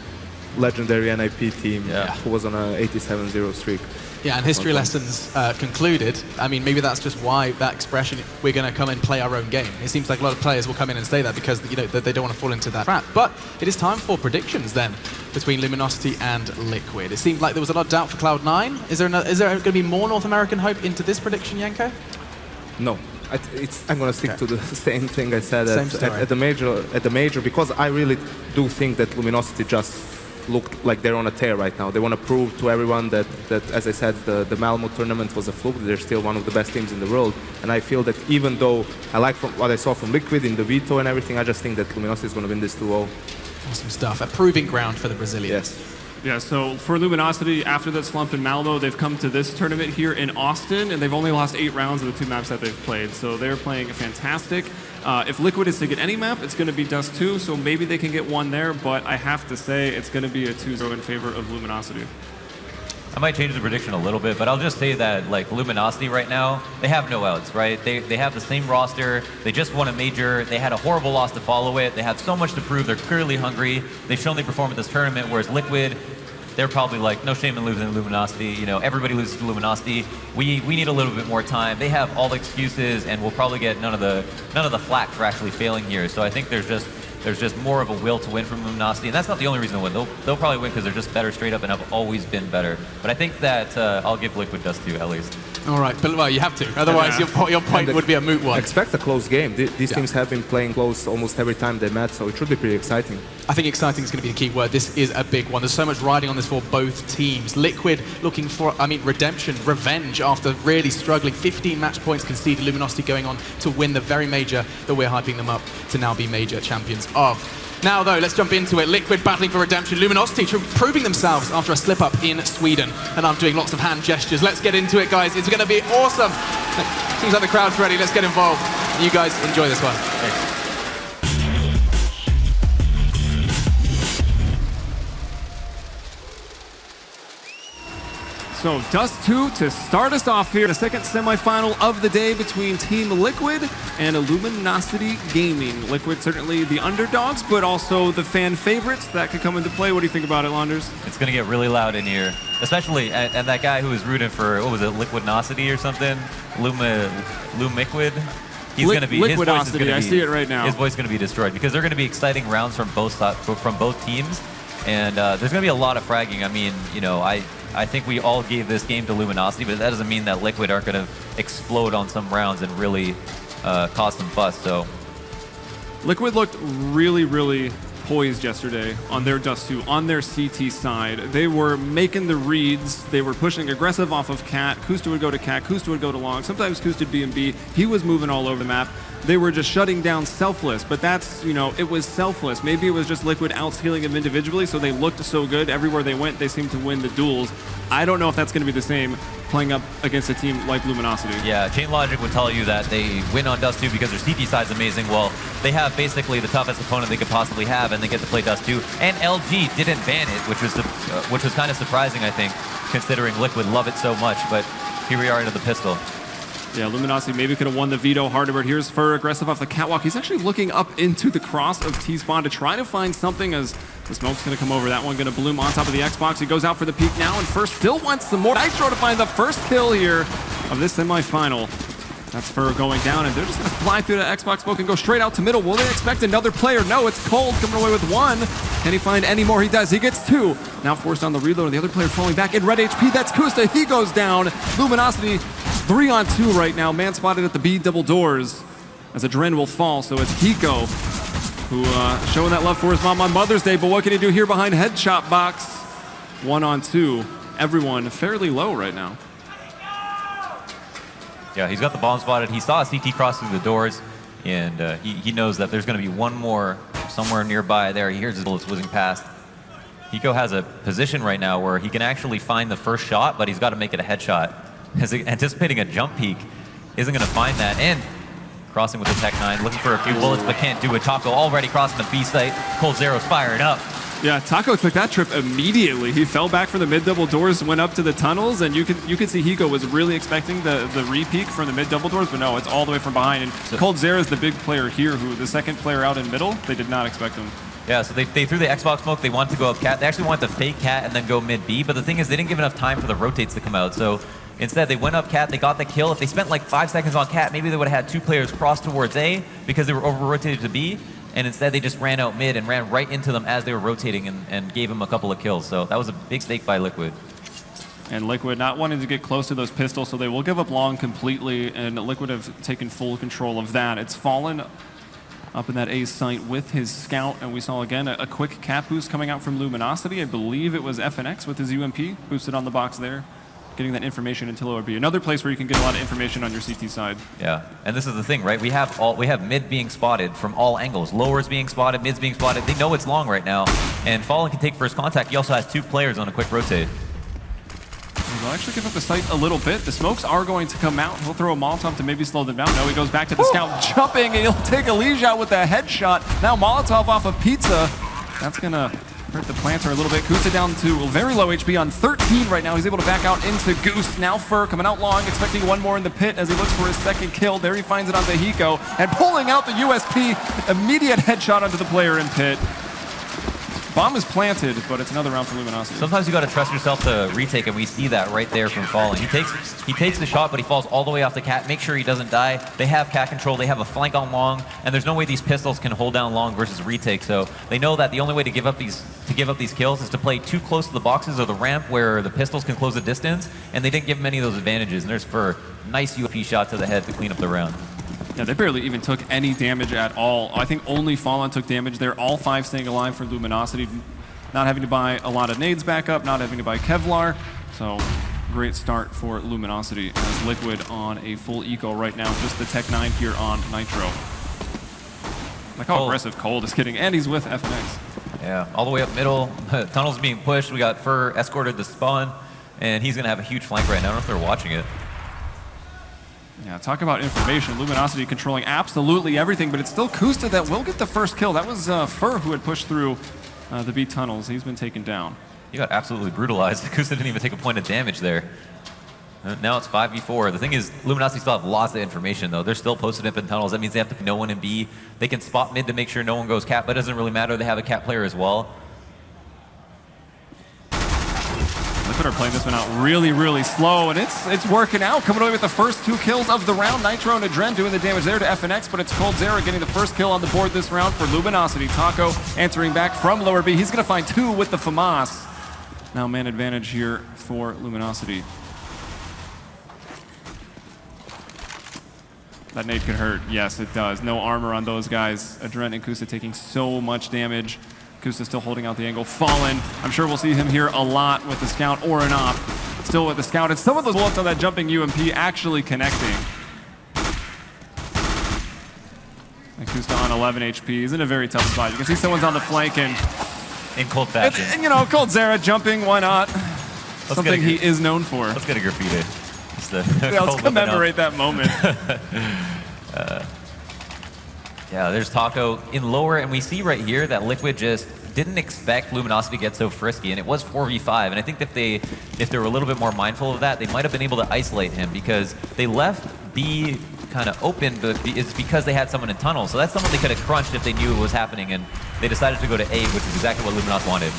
legendary NIP team who was on a 87-0 streak. Yeah, and history lessons concluded. I mean, maybe that's just why that expression, we're going to come and play our own game. It seems like a lot of players will come in and say that because they don't want to fall into that trap. But it is time for predictions then between Luminosity and Liquid. It seemed like there was a lot of doubt for Cloud9. Is there going to be more North American hope into this prediction, Yanko? No. I'm going to stick to the same thing I said at the major because I really do think that Luminosity just look like they're on a tear right now. They want to prove to everyone that as I said, the Malmo tournament was a fluke. They're still one of the best teams in the world. And I feel that even though I like what I saw from Liquid in the veto and everything, I just think that Luminosity is going to win this 2-0. Awesome stuff. A proving ground for the Brazilians. Yes. Yeah, so for Luminosity, after that slump in Malmo, they've come to this tournament here in Austin, and they've only lost 8 rounds of the 2 maps that they've played. So they're playing fantastic. If Liquid is to get any map, it's going to be Dust2, so maybe they can get one there, but I have to say it's going to be a 2-0 in favor of Luminosity. I might change the prediction a little bit, but I'll just say that like Luminosity right now, they have no outs, right? They have the same roster. They just won a major. They had a horrible loss to follow it. They have so much to prove. They're clearly hungry. They've shown they perform at this tournament, whereas Liquid, they're probably like, no shame in losing to Luminosity. Everybody loses to Luminosity. We need a little bit more time. They have all the excuses, and we'll probably get none of the flack for actually failing here. So I think there's just more of a will to win from Luminosity, and that's not the only reason to win. They'll probably win because they're just better straight up and have always been better. But I think that I'll give Liquid Dust2 at least. All right, but well, you have to. Otherwise, your point would be a moot one. Expect a close game. These teams have been playing close almost every time they met, so it should be pretty exciting. I think exciting is going to be the key word. This is a big one. There's so much riding on this for both teams. Liquid looking for, redemption, revenge after really struggling. 15 match points conceded. Luminosity going on to win the very major that we're hyping them up to now be major champions of. Now, though, let's jump into it. Liquid battling for redemption. Luminosity proving themselves after a slip-up in Sweden. And I'm doing lots of hand gestures. Let's get into it, guys. It's going to be awesome. Seems like the crowd's ready. Let's get involved. You guys enjoy this one. Thanks. So Dust2 to start us off here, the second semifinal of the day between Team Liquid and Luminosity Gaming. Liquid certainly the underdogs, but also the fan favorites that could come into play. What do you think about it, Launders? It's going to get really loud in here, especially, and that guy who was rooting for, what was it, Liquidnosity or something? Lumiquid? He's going to be, his voice is going to be, I see it right now. His voice is going to be destroyed because they're going to be exciting rounds from both teams. And there's going to be a lot of fragging. I mean, you know, I think we all gave this game to Luminosity, but that doesn't mean that Liquid aren't going to explode on some rounds and really cause some fuss. So Liquid looked really, really poised yesterday on their Dust2, on their CT side. They were making the reads. They were pushing aggressive off of Cat. Kusta would go to Cat. Kusta would go to Long. Sometimes Kusta would be in B. He was moving all over the map. They were just shutting down Selfless, but that's, you know, it was Selfless. Maybe it was just Liquid outscaling them individually, so they looked so good. Everywhere they went, they seemed to win the duels. I don't know if that's going to be the same playing up against a team like Luminosity. yeah, Chain Logic would tell you that they win on Dust2 because their CT side's amazing. Well, they have basically the toughest opponent they could possibly have, and they get to play Dust2. And LG didn't ban it, which was kind of surprising, I think, considering Liquid love it so much. But here we are into the pistol. Yeah, Luminosity maybe could have won the veto harder, but here's Fur aggressive off the catwalk. He's actually looking up into the cross of T-Spawn to try to find something as the smoke's going to come over. That one going to bloom on top of the Xbox. He goes out for the peek now, and Fur still wants some more Nitro to find the first kill here of this semifinal. That's Fur going down, and they're just going to fly through the Xbox smoke and go straight out to middle. Will they expect another player? No, it's Cold coming away with one. Can he find any more? He does. He gets two. Now forced on the reload, and the other player falling back in red HP. That's Kusta. He goes down. Luminosity 3-on-2 right now. Man spotted at the B double doors as Adren will fall. So it's Hiko who showing that love for his mom on Mother's Day. But what can he do here behind headshot box? 1-on-2. Everyone fairly low right now. Yeah, he's got the bomb spotted. He saw a CT cross through the doors, and he knows that there's going to be one more somewhere nearby there. He hears his bullets whizzing past. Hiko has a position right now where he can actually find the first shot, but he's got to make it a headshot. Anticipating a jump peek, isn't going to find that. And crossing with the Tech 9, looking for a few bullets, but can't do it. Taco already crossing the B site. Cold Zero's firing up. Yeah, Taco took that trip immediately. He fell back from the mid double doors, went up to the tunnels, and you could see Hiko was really expecting the re-peek from the mid double doors, but no, it's all the way from behind. And Cold Zero is the big player here, who the second player out in middle, they did not expect him. Yeah, so they threw the Xbox smoke. They wanted to go up Cat. They actually wanted to fake Cat and then go mid B, but the thing is they didn't give enough time for the rotates to come out. So instead, they went up Cat, they got the kill. If they spent like 5 seconds on Cat, maybe they would have had two players cross towards A because they were over-rotated to B. And instead, they just ran out mid and ran right into them as they were rotating and gave him a couple of kills. So that was a big stake by Liquid. And Liquid not wanting to get close to those pistols, so they will give up long completely, and Liquid have taken full control of that. It's Fallen up in that A site with his scout, and we saw again a quick cap boost coming out from Luminosity. I believe it was FNX with his UMP boosted on the box there, getting that information into lower B. Another place where you can get a lot of information on your CT side. Yeah, and this is the thing, right? We have mid being spotted from all angles. Lowers being spotted, mids being spotted. They know it's long right now, and Fallen can take first contact. He also has two players on a quick rotate. He'll actually give up the site a little bit. The smokes are going to come out. He'll throw a Molotov to maybe slow them down. No, he goes back to the scout, jumping, and he'll take a Liege out with the headshot. Now Molotov off of Pizza. That's going to hurt the planter a little bit. Kusta down to very low HP on 13 right now. He's able to back out into Goose. Now Fur coming out long, expecting one more in the pit as he looks for his second kill. There he finds it onto Hiko, and pulling out the USP. Immediate headshot onto the player in pit. Bomb is planted, but it's another round for Luminosity. Sometimes you got to trust yourself to retake, and we see that right there from Fallen. He takes the shot, but he falls all the way off the Cat. Make sure he doesn't die. They have Cat control. They have a flank on Long, and there's no way these pistols can hold down Long versus retake. So they know that the only way to give up these kills is to play too close to the boxes or the ramp where the pistols can close the distance, and they didn't give many of those advantages. And there's Fur, nice UP shot to the head to clean up the round. Yeah, they barely even took any damage at all. I think only Fallen took damage. They're all five staying alive for Luminosity. Not having to buy a lot of nades back up, not having to buy Kevlar. So great start for Luminosity as Liquid on a full eco right now. Just the Tech 9 here on Nitro. Like how aggressive Cold is getting, and he's with FNX. Yeah, all the way up middle. Tunnel's being pushed. We got Fur escorted to spawn, and he's going to have a huge flank right now. I don't know if they're watching it. Yeah, talk about information. Luminosity controlling absolutely everything, but it's still Kusta that will get the first kill. That was Fur who had pushed through the B tunnels. He's been taken down. He got absolutely brutalized. Kusta didn't even take a point of damage there. Now it's 5v4. The thing is, Luminosity still have lots of information, though. They're still posted up in tunnels. That means they have to put no one in B. They can spot mid to make sure no one goes Cat, but it doesn't really matter. They have a Cat player as well. Liquid are playing this one out really, really slow, and it's working out. Coming away with the first 2 kills of the round. Nitro and Adren doing the damage there to FNX, but it's coldzera getting the first kill on the board this round for Luminosity. Taco answering back from lower B. He's going to find 2 with the FAMAS. Now man advantage here for Luminosity. That nade could hurt. Yes, it does. No armor on those guys. Adren and Kusa taking so much damage. Kusa still holding out the angle. Fallen. I'm sure we'll see him here a lot with the scout or an op. Still with the scout. And some of those bullets on that jumping UMP actually connecting. And Kusa on 11 HP. He's in a very tough spot. You can see someone's on the flank and... In cold fashion. And, you know, coldzera jumping, why not? Something he is known for. Let's get a graffiti. Let's commemorate that moment. Yeah, there's Taco in lower, and we see right here that Liquid just didn't expect Luminosity to get so frisky, and it was 4v5. And I think if they were a little bit more mindful of that, they might have been able to isolate him, because they left B kind of open, but it's because they had someone in tunnel. So that's someone they could have crunched if they knew it was happening, and they decided to go to A, which is exactly what Luminos wanted.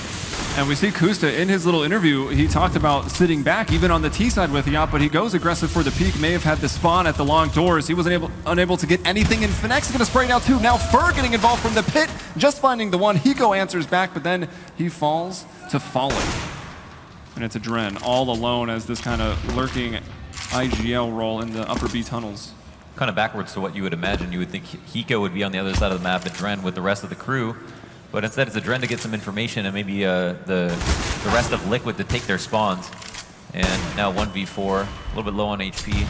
And we see Kusta in his little interview, he talked about sitting back even on the T side with the op, but he goes aggressive for the peak, may have had the spawn at the long doors. He wasn't unable to get anything, and FNX is going to spray now too. Now Fur getting involved from the pit, just finding the one. Hiko answers back, but then he falls to Fallen. And it's Adren all alone as this kind of lurking IGL role in the upper B tunnels. Kind of backwards to what you would imagine. You would think Hiko would be on the other side of the map, Adren with the rest of the crew. But instead, it's Adren to get some information and maybe the rest of Liquid to take their spawns. And now 1v4, a little bit low on HP.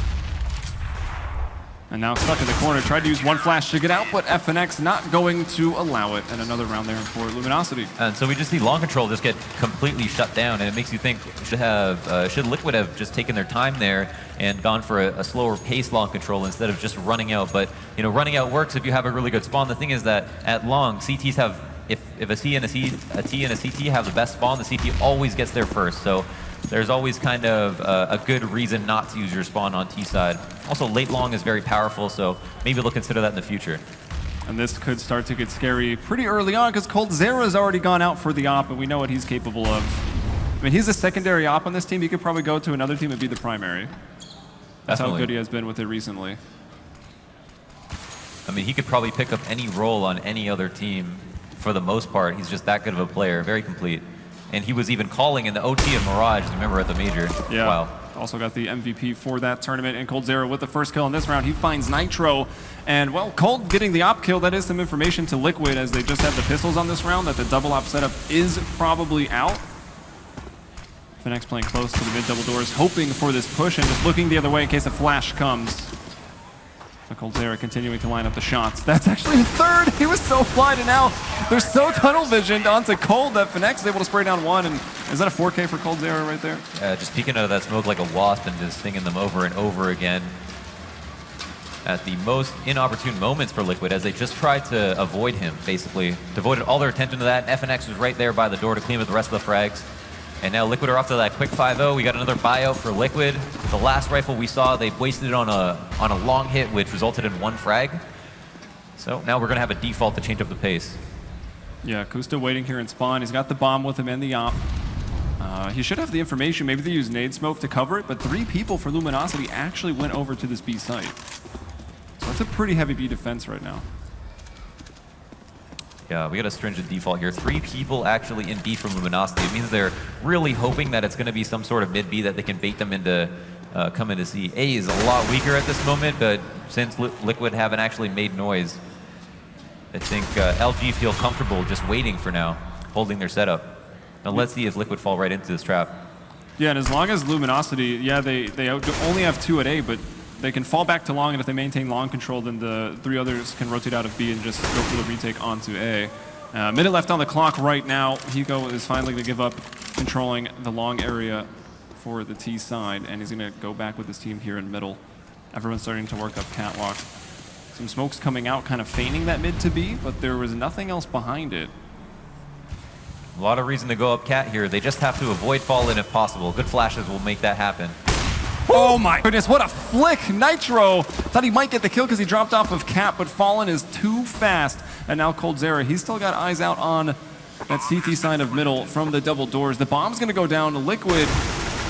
And now stuck in the corner, tried to use one flash to get out, but FNX not going to allow it. And another round there for Luminosity. And so we just see long control just get completely shut down, and it makes you think, should Liquid have just taken their time there and gone for a slower pace long control instead of just running out? But you know, running out works if you have a really good spawn. The thing is that at long, CTs have, if a T and a CT have the best spawn, the CT always gets there first. So there's always kind of a good reason not to use your spawn on T side. Also, late long is very powerful, so maybe they'll consider that in the future. And this could start to get scary pretty early on, because coldzera's already gone out for the op, and we know what he's capable of. I mean, he's a secondary op on this team. He could probably go to another team and be the primary. That's how good he has been with it recently. I mean, he could probably pick up any role on any other team for the most part. He's just that good of a player, very complete. And he was even calling in the OT of Mirage, remember, at the major. Yeah. Wow. Also got the MVP for that tournament, and coldzera with the first kill in this round. He finds Nitro, and well, Cold getting the op kill, that is some information to Liquid, as they just have the pistols on this round, that the double op setup is probably out. FNX playing close to the mid double doors, hoping for this push, and just looking the other way in case a flash comes. coldzera continuing to line up the shots. That's actually a third. He was so blind, and now they're so tunnel visioned onto Cold that FNX is able to spray down one. And is that a 4K for coldzera right there? Yeah, just peeking out of that smoke like a wasp and just stinging them over and over again at the most inopportune moments for Liquid, as they just tried to avoid him, basically. Devoted all their attention to that. FNX was right there by the door to clean up the rest of the frags. And now Liquid are off to that quick 5-0. We got another buyout for Liquid. The last rifle we saw, they wasted it on a long hit, which resulted in one frag. So now we're going to have a default to change up the pace. Yeah, Kusta waiting here in spawn. He's got the bomb with him and the op. He should have the information. Maybe they use nade smoke to cover it, but 3 people for Luminosity actually went over to this B site. So that's a pretty heavy B defense right now. Yeah, we got a stringent default here. 3 people actually in B from Luminosity. It means they're really hoping that it's going to be some sort of mid B that they can bait them into come into C. A is a lot weaker at this moment, but since Liquid haven't actually made noise, I think LG feel comfortable just waiting for now, holding their setup. Now let's see if Liquid fall right into this trap. Yeah, and as long as Luminosity, yeah, they only have 2 at A, but they can fall back to long, and if they maintain long control, then the 3 others can rotate out of B and just go for the retake onto A. Minute left on the clock right now. Hiko is finally going to give up controlling the long area for the T side, and he's going to go back with his team here in middle. Everyone's starting to work up catwalk. Some smokes coming out, kind of feigning that mid to B, but there was nothing else behind it. A lot of reason to go up cat here. They just have to avoid falling if possible. Good flashes will make that happen. Oh my goodness, what a flick! Nitro thought he might get the kill because he dropped off of Cap, but Fallen is too fast. And now coldzera, he's still got eyes out on that CT side of middle from the double doors. The bomb's going to go down. Liquid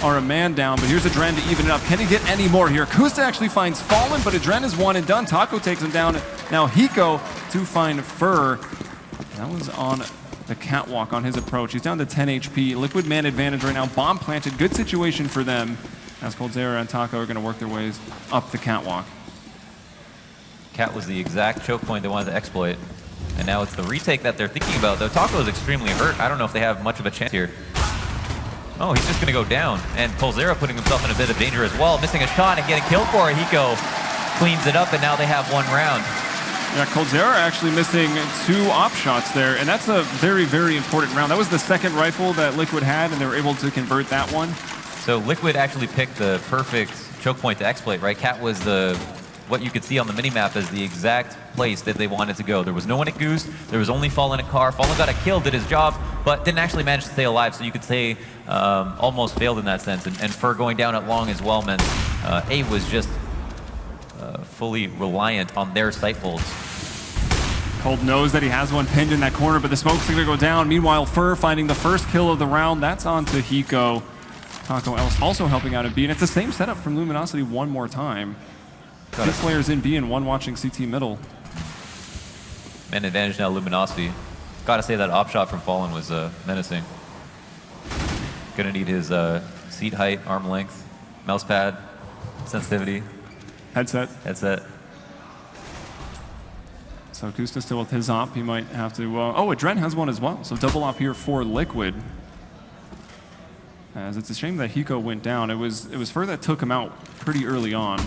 are a man down, but here's Adren to even it up. Can he get any more here? Kusta actually finds Fallen, but Adren is one and done. Taco takes him down. Now Hiko to find Fur. That was on the catwalk on his approach. He's down to 10 HP. Liquid man advantage right now. Bomb planted. Good situation for them. As coldzera and Taco are going to work their ways up the catwalk. Cat was the exact choke point they wanted to exploit. And now it's the retake that they're thinking about, though. Taco is extremely hurt. I don't know if they have much of a chance here. Oh, he's just going to go down. And coldzera putting himself in a bit of danger as well, missing a shot and getting killed for it. Hiko cleans it up, and now they have one round. Yeah, coldzera actually missing 2 op shots there, and that's a very, very important round. That was the second rifle that Liquid had, and they were able to convert that one. So Liquid actually picked the perfect choke point to exploit, right? Cat was what you could see on the minimap as the exact place that they wanted to go. There was no one at Goose. There was only Fallen at Car. Fallen got a kill, did his job, but didn't actually manage to stay alive. So you could say almost failed in that sense. And Fur going down at long as well meant A was just fully reliant on their sight holds. Cold knows that he has one pinned in that corner, but the smoke's going to go down. Meanwhile, Fur finding the first kill of the round. That's on to Hiko. Taco also helping out in B, and it's the same setup from Luminosity one more time. 2 players in B and 1 watching CT middle. Man advantage now, Luminosity. Gotta say that op shot from Fallen was menacing. Gonna need his seat height, arm length, mouse pad, sensitivity. Headset. So Kusta still with his op. He might have to... oh, Adren has one as well. So double op here for Liquid. As it's a shame that Hiko went down. It was Fur that took him out pretty early on.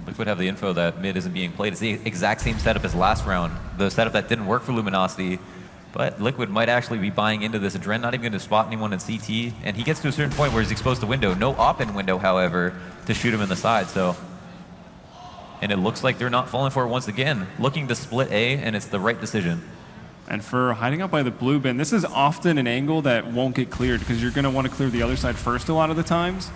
Liquid have the info that mid isn't being played. It's the exact same setup as last round. The setup that didn't work for Luminosity. But Liquid might actually be buying into this. Adren not even going to spot anyone in CT. And he gets to a certain point where he's exposed to window. No op in window, however, to shoot him in the side. So, and it looks like they're not falling for it once again. Looking to split A, and it's the right decision. And Fur hiding up by the blue bin. This is often an angle that won't get cleared because you're going to want to clear the other side first a lot of the times.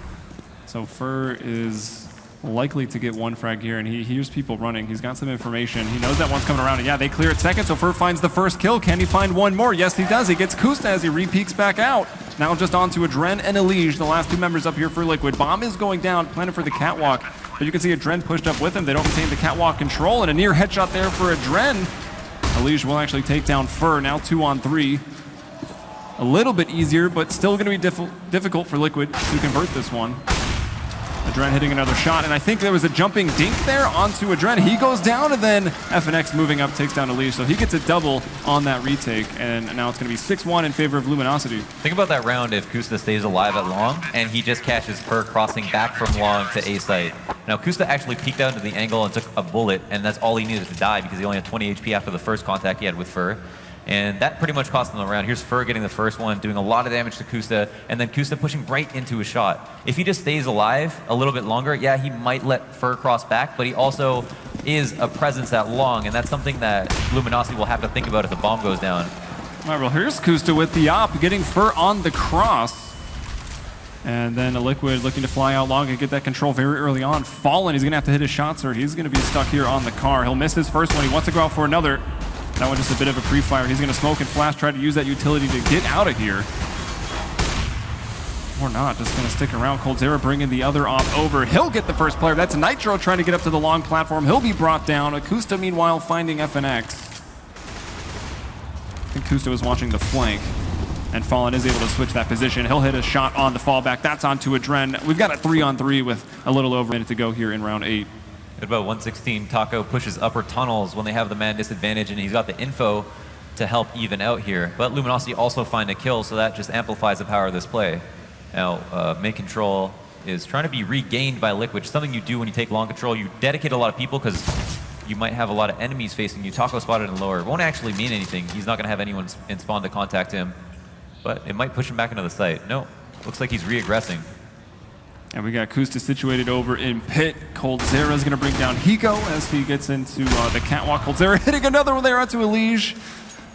So Fur is likely to get one frag here, and he hears people running. He's got some information. He knows that one's coming around, and yeah, they clear it second, so Fur finds the first kill. Can he find one more? Yes, he does. He gets Kusta as he re-peeks back out. Now just on to Adren and Elige, the last 2 members up here for Liquid. Bomb is going down, planted for the catwalk, but you can see Adren pushed up with him. They don't retain the catwalk control, and a near headshot there for Adren. Elige will actually take down Fur, now 2 on 3. A little bit easier, but still going to be difficult for Liquid to convert this one. Adren hitting another shot, and I think there was a jumping dink there onto Adren. He goes down, and then FNX moving up takes down Elige, so he gets a double on that retake, and now it's going to be 6-1 in favor of Luminosity. Think about that round if Kusta stays alive at long, and he just catches Fur crossing back from long to A site. Now, Kusta actually peeked out into the angle and took a bullet, and that's all he needed to die because he only had 20 HP after the first contact he had with Fur. And that pretty much cost him the round. Here's Fur getting the first one, doing a lot of damage to Kusta, and then Kusta pushing right into a shot. If he just stays alive a little bit longer, yeah, he might let Fur cross back, but he also is a presence at long, and that's something that Luminosity will have to think about if the bomb goes down. All right, well, here's Kusta with the op, getting Fur on the cross. And then a Liquid looking to fly out long and get that control very early on. Fallen, he's going to have to hit his shots, or he's going to be stuck here on the car. He'll miss his first one. He wants to go out for another. That one just a bit of a pre-fire. He's going to smoke and flash, try to use that utility to get out of here. Or not, just going to stick around. coldzera bringing the other op over. He'll get the first player. That's Nitro trying to get up to the long platform. He'll be brought down. Kusta, meanwhile, finding FNX. I think Kusta was watching the flank. And Fallen is able to switch that position. He'll hit a shot on the fallback. That's onto Adren. We've got a 3-on-3 with a little over a minute to go here in round 8. At about 116, Taco pushes upper tunnels when they have the man disadvantage, and he's got the info to help even out here. But Luminosity also find a kill, so that just amplifies the power of this play. Now, mid control is trying to be regained by Liquid, something you do when you take long control. You dedicate a lot of people because you might have a lot of enemies facing you. Taco spotted in lower. It won't actually mean anything. He's not going to have anyone in spawn to contact him, but it might push him back into the site. No, looks like he's re-aggressing. And we got Kusta situated over in pit. coldzera is going to bring down Hiko as he gets into the catwalk. coldzera hitting another one there onto Elige.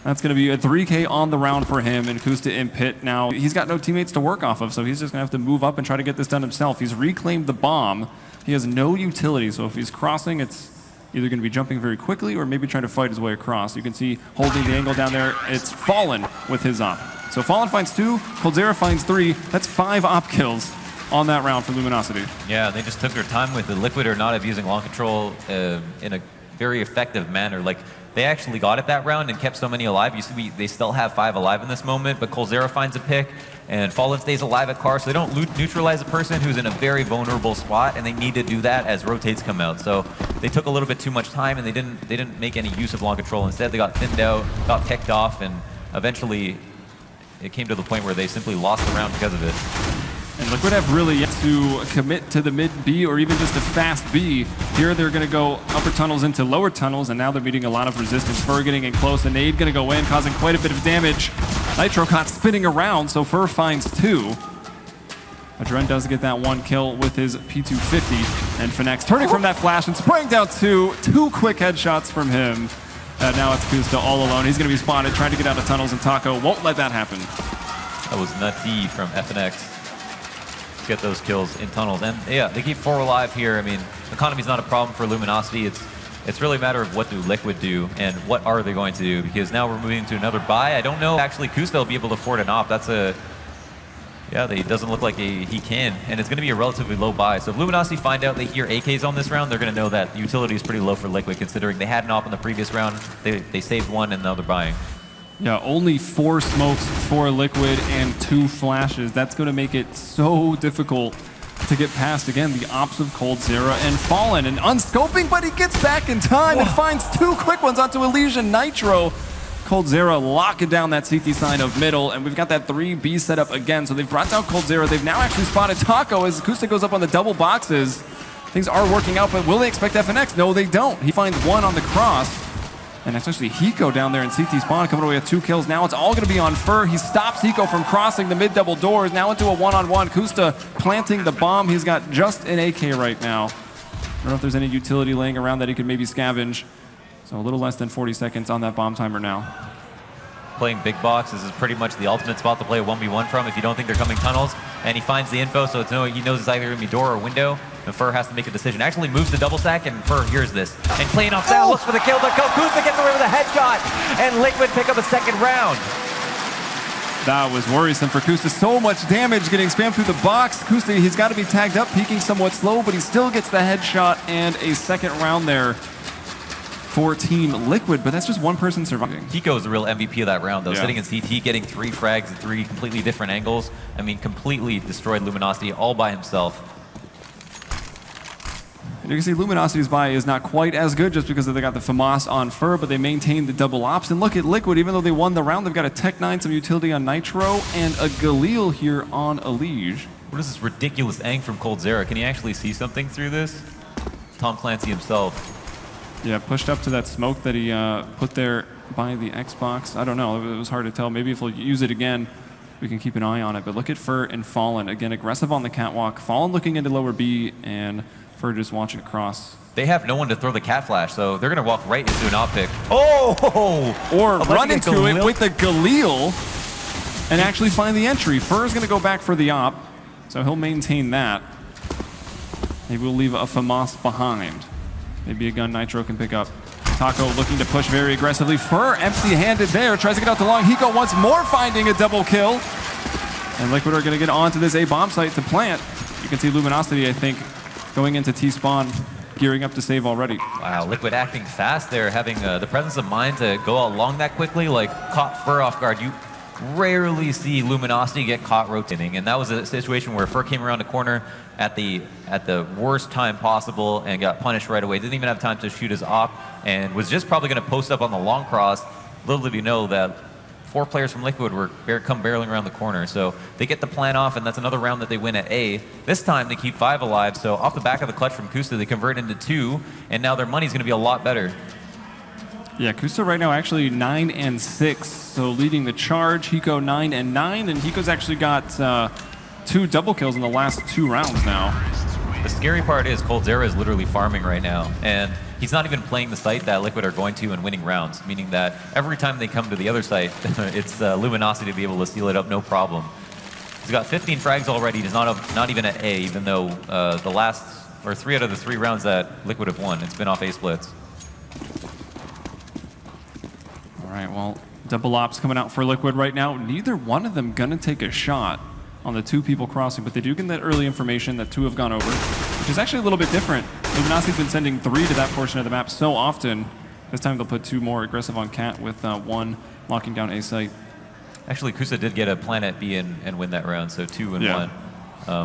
That's going to be a 3K on the round for him, and Kusta in pit. Now, he's got no teammates to work off of, so he's just going to have to move up and try to get this done himself. He's reclaimed the bomb. He has no utility, so if he's crossing, it's either going to be jumping very quickly or maybe trying to fight his way across. You can see holding the angle down there, it's Fallen with his op. So Fallen finds 2, Coldzera finds 3. That's 5 op kills on that round for Luminosity. Yeah, they just took their time with it. Liquid are not abusing long control in a very effective manner. Like, they actually got it that round and kept so many alive. You see, they still have 5 alive in this moment, but Coldzera finds a pick, and Fallen stays alive at car, so they don't neutralize a person who's in a very vulnerable spot, and they need to do that as rotates come out. So they took a little bit too much time, and they didn't make any use of long control. Instead, they got thinned out, got picked off, and eventually it came to the point where they simply lost the round because of it. And Liquid have really yet to commit to the mid B or even just a fast B. Here they're going to go upper tunnels into lower tunnels, and now they're meeting a lot of resistance. Fur getting in close, a nade going to go in, causing quite a bit of damage. Nitro caught spinning around, so Fur finds 2. Adren does get that 1 kill with his P250, and Fnax turning from that flash and spraying down 2 quick headshots from him. Now it's Kusta all alone. He's going to be spotted, trying to get out of tunnels, and Taco won't let that happen. That was nutty from FNX. Get those kills in tunnels, and yeah, they keep 4 alive here. I mean, economy's not a problem for Luminosity. It's really a matter of what do Liquid do and what are they going to do, because now we're moving to another buy. I don't know actually Kusta will be able to afford an op. That's a it doesn't look like he can, and it's going to be a relatively low buy. So if Luminosity find out they hear AKs on this round, they're going to know that the utility is pretty low for Liquid, considering they had an op in the previous round. They saved 1 and now they're buying. Yeah, only 4 smokes for Liquid and 2 flashes. That's going to make it so difficult to get past, again, the ops of Coldzera and Fallen. And unscoping, but he gets back in time and finds 2 quick ones onto Elysian Nitro. Coldzera locking down that CT side of middle, and we've got that 3B set up again. So they've brought down Coldzera. They've now actually spotted Taco as Kusta goes up on the double boxes. Things are working out, but will they expect FNX? No, they don't. He finds 1 on the cross. And it's actually Hiko down there in CT spawn coming away with 2 kills. Now it's all going to be on Fur. He stops Hiko from crossing the mid-double doors. Now into a one-on-one. Kusta planting the bomb. He's got just an AK right now. I don't know if there's any utility laying around that he could maybe scavenge. So a little less than 40 seconds on that bomb timer now. Playing big box, this is pretty much the ultimate spot to play a 1v1 from if you don't think they're coming tunnels. And he finds the info, so he knows it's either going to be door or window. And Fur has to make a decision. Actually moves the double stack, and Fur hears this. And playing off that, looks for the kill, but Kusta gets away with a headshot, and Liquid pick up a 2nd round. That was worrisome for Kusta. So much damage getting spammed through the box. Kusta, he's got to be tagged up, peeking somewhat slow, but he still gets the headshot and a 2nd round there for Team Liquid, but that's just 1 person surviving. Hiko is the real MVP of that round, though. Yeah. Sitting in CT, getting 3 frags at 3 completely different angles. I mean, completely destroyed Luminosity all by himself. And you can see Luminosity's buy is not quite as good just because they got the FAMAS on Fur, but they maintained the double ops. And look at Liquid, even though they won the round, they've got a Tech 9, some utility on Nitro, and a Galil here on Elige. What is this ridiculous ang from Coldzera? Can he actually see something through this? Tom Clancy himself. Yeah, pushed up to that smoke that he put there by the Xbox. I don't know, it was hard to tell. Maybe if he'll use it again, we can keep an eye on it. But look at Fur and Fallen. Again, aggressive on the catwalk. Fallen looking into lower B, and Fur just watching across. They have no one to throw the cat flash, so they're going to walk right into an op pick. Oh! Or run into it with the Galil and actually find the entry. Fur's going to go back for the op, so he'll maintain that. Maybe we'll leave a FAMAS behind. Maybe a gun Nitro can pick up. Taco looking to push very aggressively. Fur empty-handed there, tries to get out the long. Hiko once more finding a double kill. And Liquid are going to get onto this A bomb site to plant. You can see Luminosity, I think, going into T-spawn, gearing up to save already. Wow, Liquid acting fast there, having the presence of mind to go along that quickly, like caught Fur off guard. You rarely see Luminosity get caught rotating, and that was a situation where Fur came around the corner at the worst time possible and got punished right away. Didn't even have time to shoot his op, and was just probably going to post up on the long cross. Little did he know that 4 players from Liquid were come barreling around the corner. So they get the plan off, and that's another round that they win at A. This time they keep 5 alive, so off the back of the clutch from Kusta, they convert into 2, and now their money's going to be a lot better. Yeah, Kusta right now actually 9 and 6, so leading the charge. Hiko 9 and 9, and Hiko's actually got 2 double kills in the last 2 rounds now. The scary part is Coldzera is literally farming right now, and he's not even playing the site that Liquid are going to and winning rounds, meaning that every time they come to the other site, it's Luminosity to be able to seal it up, no problem. He's got 15 frags already. He's not even at A, even though the last, or 3 out of the 3 rounds that Liquid have won, it's been off A splits. All right, well, Double ops coming out for Liquid right now. Neither one of them gonna take a shot on the 2 people crossing, but they do get that early information that 2 have gone over, which is actually a little bit different. Luminosity's been sending 3 to that portion of the map so often. This time they'll put 2 more aggressive on Cat with 1 locking down A site. Actually, Kusa did get a planet B and win that round, so 2 and 1.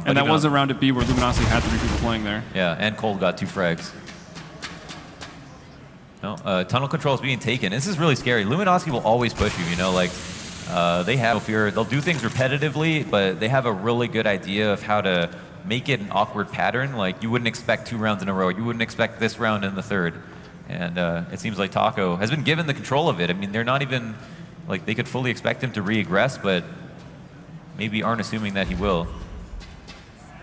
And that was a round at B where Luminosity had 3 people playing there. Yeah, and Cold got 2 frags. No, tunnel control is being taken. This is really scary. Luminosity will always push you, you know, like they have no fear. They'll do things repetitively, but they have a really good idea of how to make it an awkward pattern. Like you wouldn't expect 2 rounds in a row. You wouldn't expect this round in the 3rd. And it seems like Taco has been given the control of it. I mean, they're not even, like they could fully expect him to re-aggress, but maybe aren't assuming that he will.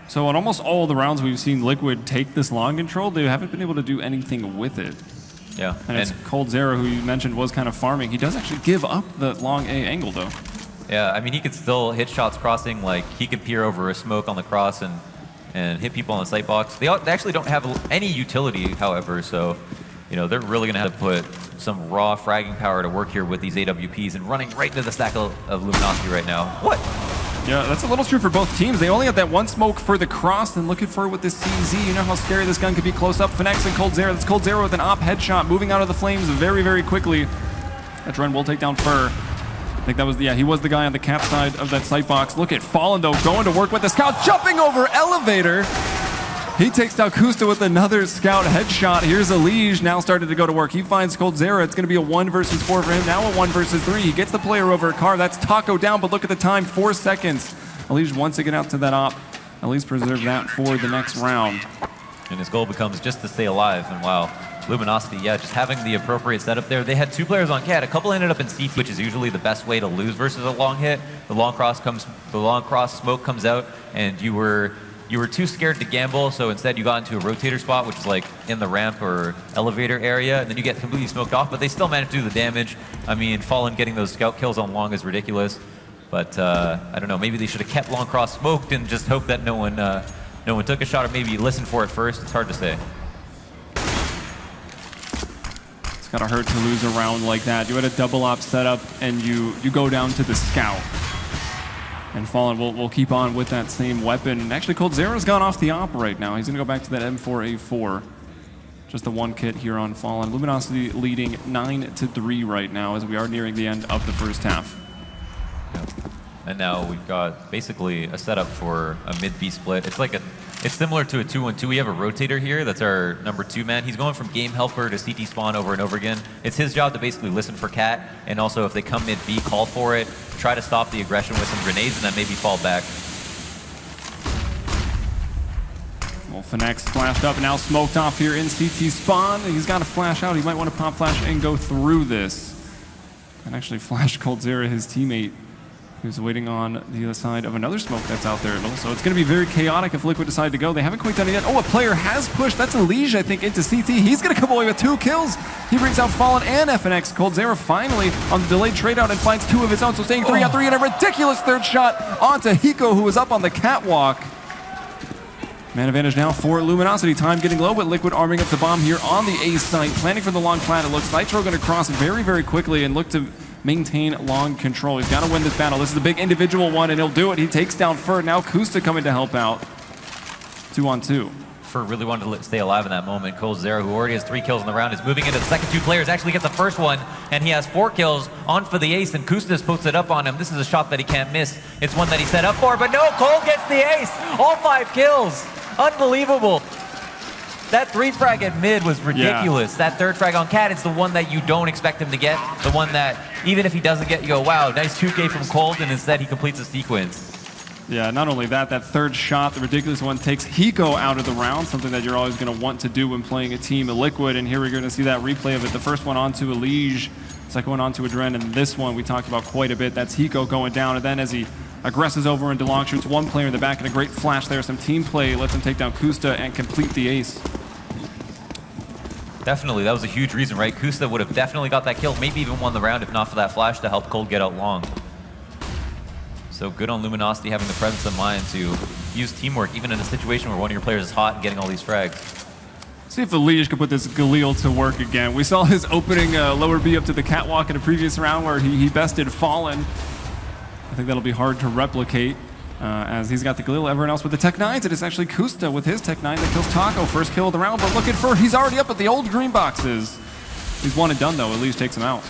So on almost all the rounds we've seen Liquid take this long control, they haven't been able to do anything with it. Yeah. And it's Cold Zero, who you mentioned was kind of farming. He does actually give up the long A angle, though. Yeah, I mean, he could still hit shots crossing. Like, he could peer over a smoke on the cross and hit people on the sight box. They actually don't have any utility, however, so, you know, they're really going to have to put some raw fragging power to work here with these AWPs and running right into the stack of Luminosity right now. What? Yeah, that's a little true for both teams. They only had that 1 smoke for the cross and looking for it with this CZ. You know how scary this gun could be close up. Finex and Cold Zero. That's Cold Zero with an op headshot, moving out of the flames very, very quickly. That Dren will take down Fur. I think that was, he was the guy on the Cat side of that sight box. Look at Fallen, though, going to work with the scout, jumping over Elevator. He takes down Kusta with another scout headshot. Here's Elige now started to go to work. He finds Cold Zero. It's going to be a 1 versus 4 for him. Now a 1 versus 3. He gets the player over a car. That's Taco down, but look at the time, 4 seconds. Elige wants to get out to that op. At least preserve that for the next round. And his goal becomes just to stay alive. And wow, Luminosity, yeah, just having the appropriate setup there. They had 2 players on Cat. A couple ended up in CT, which is usually the best way to lose versus a long hit. The long cross smoke comes out, and you were too scared to gamble, so instead you got into a rotator spot, which is like in the ramp or elevator area, and then you get completely smoked off, but they still managed to do the damage. I mean, Fallen getting those scout kills on long is ridiculous, but I don't know, maybe they should have kept long cross smoked and just hope that no one took a shot, or maybe listened for it first. It's hard to say. It's gotta hurt to lose a round like that. You had a double op setup, and you go down to the scout. And Fallen will keep on with that same weapon. And actually, Cold Zero's gone off the op right now. He's going to go back to that M4A4. Just the 1 kit here on Fallen. Luminosity leading 9-3 right now as we are nearing the end of the first half. And now we've got basically a setup for a mid-B split. It's similar to a 2-1-2. We have a rotator here. That's our number 2 man. He's going from game helper to CT spawn over and over again. It's his job to basically listen for Cat, and also if they come mid-B, call for it, try to stop the aggression with some grenades, and then maybe fall back. Well, Finex flashed up and now smoked off here in CT spawn. He's got to flash out. He might want to pop flash and go through this. And actually flash Cold Zero, his teammate, who's waiting on the other side of another smoke that's out there. So it's going to be very chaotic if Liquid decide to go. They haven't quite done it yet. Oh, a player has pushed. That's Elige, I think, into CT. He's going to come away with 2 kills. He brings out Fallen and FNX. Cold Zero finally on the delayed trade out and finds 2 of his own. So staying 3 on 3 and a ridiculous 3rd shot onto Hiko, who was up on the catwalk. Man advantage now for Luminosity. Time getting low, but Liquid arming up the bomb here on the A site. Planning for the long plant. It looks Nitro going to cross very, very quickly and look to maintain long control. He's got to win this battle. This is a big individual one, and he'll do it. He takes down Fur. Now Kusta coming to help out. 2 on 2. Fur really wanted to stay alive in that moment. Cold Zero, who already has 3 kills in the round, is moving into the second 2 players. Actually gets the first one, and he has 4 kills on for the ace, and Kustas puts it up on him. This is a shot that he can't miss. It's one that he set up for, but no, Cold gets the ace. All 5 kills. Unbelievable. That 3 frag at mid was ridiculous. Yeah. That 3rd frag on Cat is the one that you don't expect him to get. The one that, even if he doesn't get, you go, wow, nice 2K from Cold, and instead he completes a sequence. Yeah, not only that, that 3rd shot, the ridiculous one, takes Hiko out of the round, something that you're always going to want to do when playing a team of Liquid, and here we're going to see that replay of it. The first one onto Elige, second one onto Adren, and this one we talked about quite a bit. That's Hiko going down, and then as he aggresses over into long, shoots 1 player in the back, and a great flash there. Some team play lets him take down Kusta and complete the ace. Definitely, that was a huge reason, right? Kusta would have definitely got that kill, maybe even won the round if not for that flash to help Cold get out long. So good on Luminosity having the presence of mind to use teamwork, even in a situation where one of your players is hot and getting all these frags. See if Elias can put this Galil to work again. We saw his opening lower B up to the catwalk in a previous round where he bested Fallen. I think that'll be hard to replicate as he's got the Galil. Everyone else with the Tech 9s. It is actually Kusta with his Tech 9 that kills Taco. First kill of the round, but looking for, he's already up at the old green boxes. He's one and done though. Elias takes him out.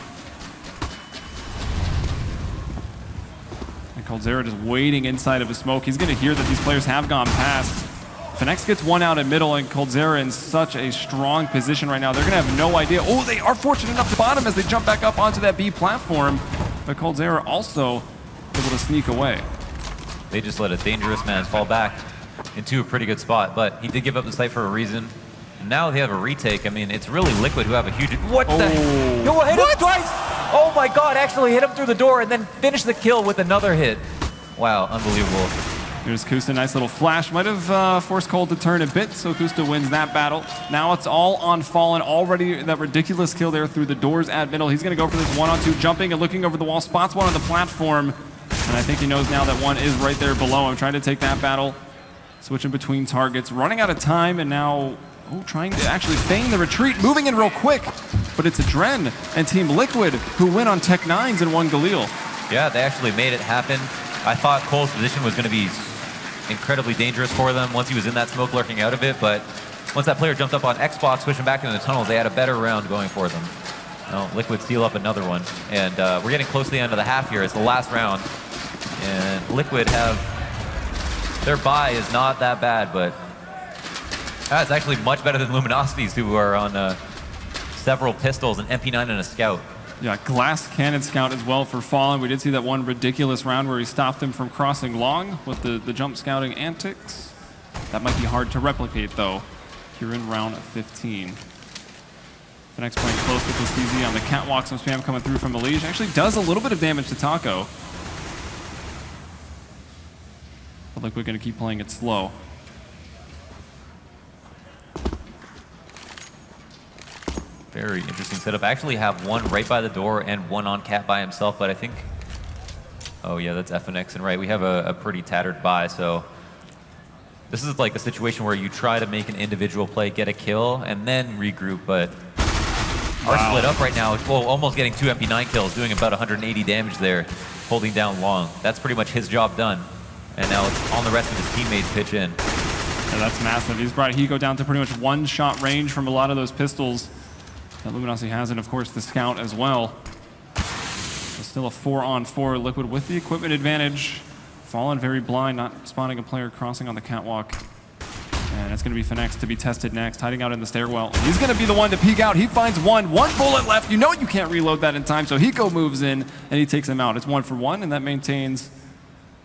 And Coldzera just waiting inside of a smoke. He's going to hear that these players have gone past. Fnax gets one out at middle, and Coldzera in such a strong position right now. They're going to have no idea. Oh, they are fortunate enough to bottom as they jump back up onto that B platform. But Coldzera also able to sneak away. They just let a dangerous man fall back into a pretty good spot, but he did give up the site for a reason. And now they have a retake. I mean, it's really Liquid who have a huge... What the... Yo, hit him twice! Oh my god, actually hit him through the door and then finish the kill with another hit. Wow, unbelievable. Here's Kusta, nice little flash. Might have forced Cold to turn a bit, so Kusta wins that battle. Now it's all on Fallen. Already that ridiculous kill there through the doors at middle. He's going to go for this 1-on-2, jumping and looking over the wall. Spots one on the platform, and I think he knows now that one is right there below him. Trying to take that battle. Switching between targets. Running out of time, and now trying to actually feign the retreat. Moving in real quick, but it's Adren and Team Liquid who win on Tech 9s and one Galil. Yeah, they actually made it happen. I thought Cole's position was going to be incredibly dangerous for them once he was in that smoke lurking out of it, but once that player jumped up on Xbox, switching back into the tunnels, they had a better round going for them. Well, Liquid steal up another one, and we're getting close to the end of the half here. It's the last round, and Liquid have, their buy is not that bad, but it's actually much better than Luminosity's, who are on several pistols, an MP9 and a Scout. Yeah, glass cannon scout as well for Fallen. We did see that one ridiculous round where he stopped him from crossing long with the jump scouting antics. That might be hard to replicate though, here in round 15. The next playing close with this CZ on the catwalk. Some spam coming through from Elias. Actually does a little bit of damage to Taco. But like we're gonna keep playing it slow. Very interesting setup. I actually have one right by the door and one on cat by himself, but I think... Oh yeah, that's FNX, and right, we have a pretty tattered buy, so... This is like a situation where you try to make an individual play, get a kill, and then regroup, but... Are split up right now, well, almost getting 2 MP9 kills, doing about 180 damage there, holding down long. That's pretty much his job done. And now it's on the rest of his teammates pitch in. Yeah, that's massive. He's brought Hiko down to pretty much one-shot range from a lot of those pistols that Luminosity has, and of course the Scout as well. So still a 4-on-4 Liquid with the equipment advantage. Fallen very blind, not spotting a player crossing on the catwalk. And it's going to be Fnax to be tested next, hiding out in the stairwell. He's going to be the one to peek out. He finds one bullet left. You know you can't reload that in time, so Hiko moves in and he takes him out. It's 1-for-1, and that maintains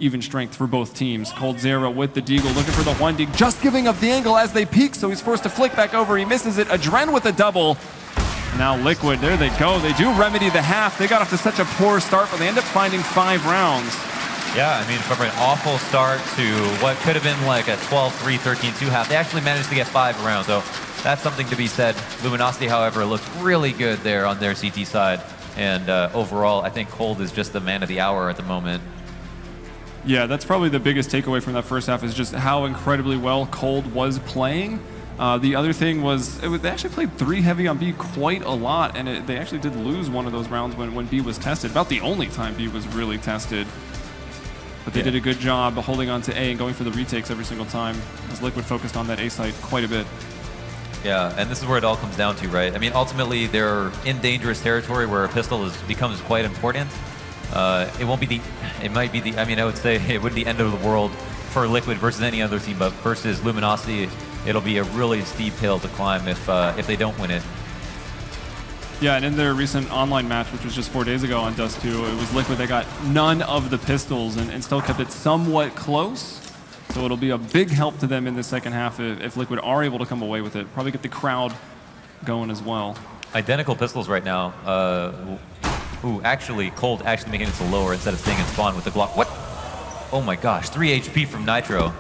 even strength for both teams. Coldzera with the deagle, looking for the 1 dig, just giving up the angle as they peek, so he's forced to flick back over. He misses it. Adren with a double. Now Liquid, there they go. They do remedy the half. They got off to such a poor start, but they end up finding 5 rounds. Yeah, I mean, from an awful start to what could have been like a 12-3, 13-2 half, they actually managed to get 5 rounds, so that's something to be said. Luminosity, however, looked really good there on their CT side, and overall, I think Cold is just the man of the hour at the moment. Yeah, that's probably the biggest takeaway from that first half, is just how incredibly well Cold was playing. The other thing was, they actually played 3 heavy on B quite a lot, and they actually did lose one of those rounds when B was tested. About the only time B was really tested. But they did a good job holding on to A and going for the retakes every single time, as Liquid focused on that A site quite a bit. Yeah, and this is where it all comes down to, right? I mean, ultimately, they're in dangerous territory where a pistol becomes quite important. It won't be the, it might be the, I mean, I would say it would be the end of the world for Liquid versus any other team, but versus Luminosity, it'll be a really steep hill to climb if they don't win it. Yeah, and in their recent online match, which was just 4 days ago on Dust2, it was Liquid that got none of the pistols and still kept it somewhat close. So it'll be a big help to them in the second half if Liquid are able to come away with it. Probably get the crowd going as well. Identical pistols right now. Actually, Cold actually making it to lower instead of staying in spawn with the Glock. What? Oh my gosh, 3 HP from Nitro.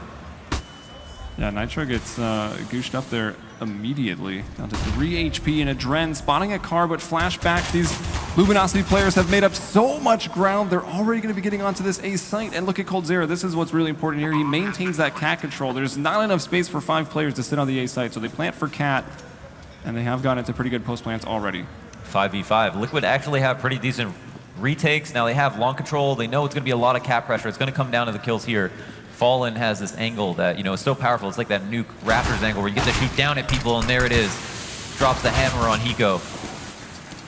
Yeah, Nitro gets gooshed up there immediately. Down to 3 HP, and Adren spotting a car, but flashback. These Luminosity players have made up so much ground, they're already going to be getting onto this A site. And look at coldzera, this is what's really important here. He maintains that cat control. There's not enough space for 5 players to sit on the A site, so they plant for cat, and they have gotten into pretty good post plants already. 5v5. Liquid actually have pretty decent retakes. Now they have long control. They know it's going to be a lot of cat pressure. It's going to come down to the kills here. Fallen has this angle that, is so powerful. It's like that nuke Raptors angle where you get to shoot down at people, and there it is. Drops the hammer on Hiko.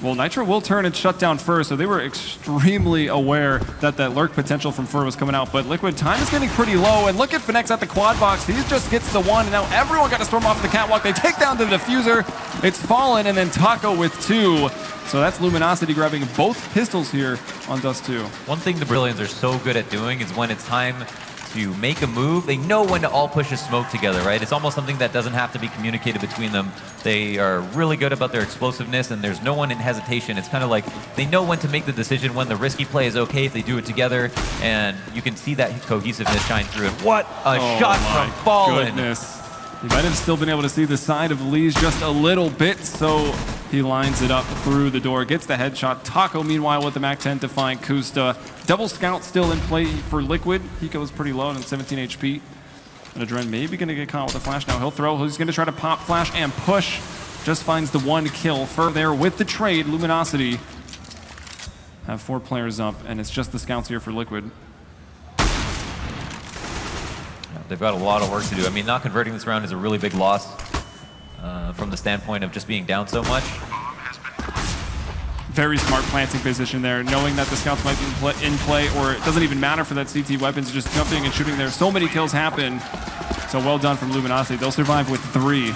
Well, Nitro will turn and shut down Fur, so they were extremely aware that that lurk potential from Fur was coming out. But Liquid, time is getting pretty low, and look at Fnax at the quad box. He just gets the one, and now everyone got to storm off the catwalk. They take down the diffuser. It's Fallen, and then Taco with 2. So that's Luminosity grabbing both pistols here on Dust2. One thing the Brilliants are so good at doing is when it's time to make a move, they know when to all push a smoke together, right? It's almost something that doesn't have to be communicated between them. They are really good about their explosiveness, and there's no one in hesitation. It's kind of like they know when to make the decision, when the risky play is okay if they do it together, and you can see that cohesiveness shine through. And what a shot from Fallen! Goodness. He might have still been able to see the side of Lee's just a little bit, so he lines it up through the door, gets the headshot. Taco, meanwhile, with the MAC-10 to find Kusta. Double scout still in play for Liquid. Hiko is pretty low on 17 HP. And Adren maybe going to get caught with a flash now. He'll throw. He's going to try to pop flash and push. Just finds the 1 kill. Fur there with the trade. Luminosity have 4 players up, and it's just the scouts here for Liquid. They've got a lot of work to do. I mean, not converting this round is a really big loss from the standpoint of just being down so much. Very smart planting position there, knowing that the scouts might be in play, or it doesn't even matter for that CT weapons, just jumping and shooting there. So many kills happen. So well done from Luminosity. They'll survive with 3.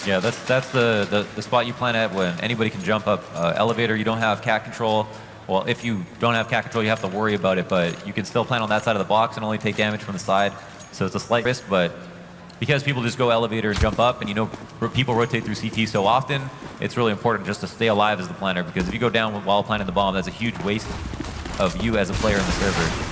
Yeah, that's the spot you plant at when anybody can jump up. Elevator, you don't have cat control. Well, if you don't have cat control, you have to worry about it, but you can still plant on that side of the box and only take damage from the side. So it's a slight risk, but because people just go elevator and jump up, and people rotate through CT so often, it's really important just to stay alive as the planter, because if you go down while planting the bomb, that's a huge waste of you as a player in the server.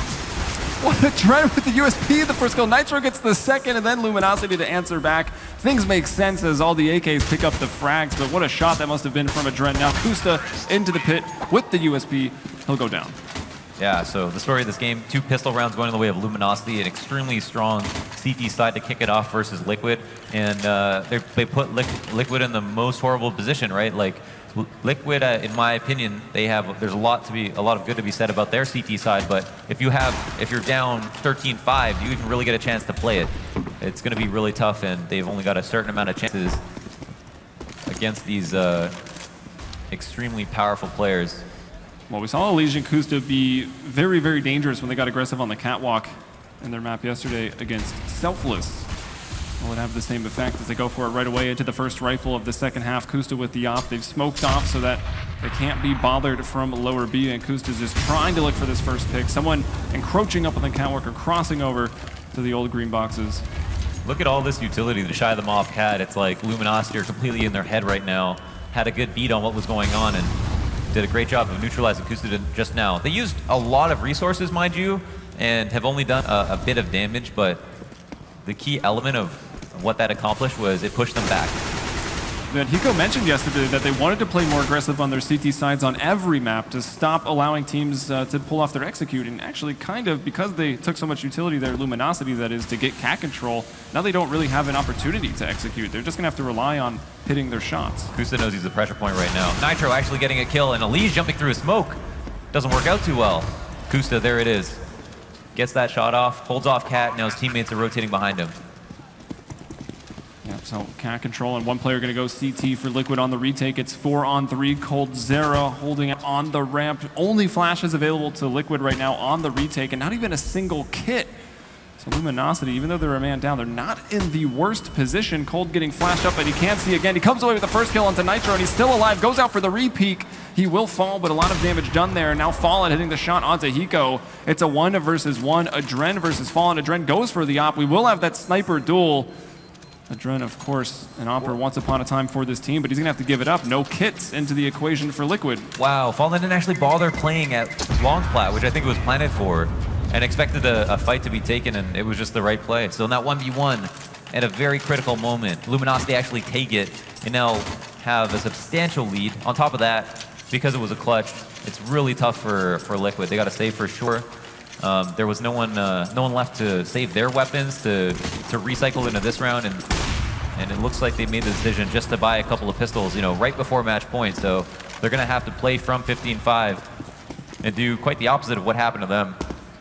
What a trend with the USP, the first kill. Nitro gets the second, and then Luminosity to answer back. Things make sense as all the AKs pick up the frags, but what a shot that must have been from Adren. Now Kusta into the pit with the USP. He'll go down. Yeah, so the story of this game, 2 pistol rounds going in the way of Luminosity, an extremely strong CT side to kick it off versus Liquid, and they put Liquid in the most horrible position, right? Like, Liquid, in my opinion, there's a lot of good to be said about their CT side, but if you're down 13-5, do you even really get a chance to play it? It's going to be really tough, and they've only got a certain amount of chances against these extremely powerful players. Well, we saw Elysian Kusta be very, very dangerous when they got aggressive on the catwalk in their map yesterday against Selfless. Will it have the same effect as they go for it right away into the first rifle of the second half? Kusta with the op. They've smoked off so that they can't be bothered from lower B, and Kusta's just trying to look for this first pick. Someone encroaching up on the catwalk or crossing over to the old green boxes. Look at all this utility to shy them off cat. It's like Luminosity are completely in their head right now. Had a good beat on what was going on and did a great job of neutralizing Kusta just now. They used a lot of resources, mind you, and have only done a bit of damage, but the key element of what that accomplished was it pushed them back. That Hiko mentioned yesterday that they wanted to play more aggressive on their CT sides on every map to stop allowing teams to pull off their execute, and actually kind of because they took so much utility there, Luminosity that is, to get cat control, now they don't really have an opportunity to execute. They're just going to have to rely on hitting their shots. Kusta knows he's the pressure point right now. Nitro actually getting a kill, and Elise jumping through a smoke. Doesn't work out too well. Kusta, there it is. Gets that shot off, holds off cat, now his teammates are rotating behind him. Yep, so cat control and one player going to go CT for Liquid on the retake. It's 4-on-3. coldzera holding it on the ramp. Only flashes available to Liquid right now on the retake, and not even a single kit. So Luminosity, even though they're a man down, they're not in the worst position. Cold getting flashed up, but he can't see again. He comes away with the first kill onto Nitro, and he's still alive. Goes out for the re-peek. He will fall, but a lot of damage done there. Now Fallen hitting the shot onto Hiko. It's a 1 versus 1. Adren versus Fallen. Adren goes for the op. We will have that sniper duel. Adren, of course, an opera once upon a time for this team, but he's going to have to give it up. No kits into the equation for Liquid. Wow, Fallen didn't actually bother playing at long plat, which I think it was planted for, and expected a fight to be taken, and it was just the right play. So in that 1v1, at a very critical moment, Luminosity actually take it, and now have a substantial lead. On top of that, because it was a clutch, it's really tough for Liquid. They got to save for sure. There was no one left to save their weapons to recycle into this round, and it looks like they made the decision just to buy a couple of pistols, you know, right before match point. So they're going to have to play from 15-5 and do quite the opposite of what happened to them.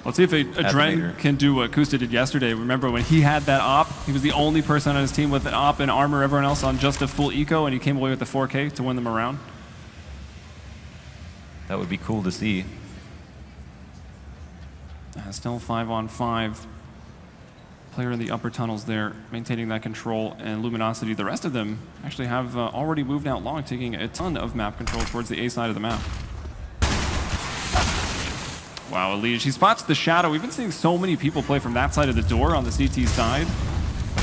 Let's see if Adren can do what Kusta did yesterday. Remember when he had that op, he was the only person on his team with an op and armor, everyone else on just a full eco, and he came away with the 4K to win them around. That would be cool to see. Still 5-on-5. Player in the upper tunnels there, maintaining that control, and Luminosity, the rest of them actually have already moved out long, taking a ton of map control towards the A side of the map. Wow, Elige, he spots the shadow. We've been seeing so many people play from that side of the door on the CT side.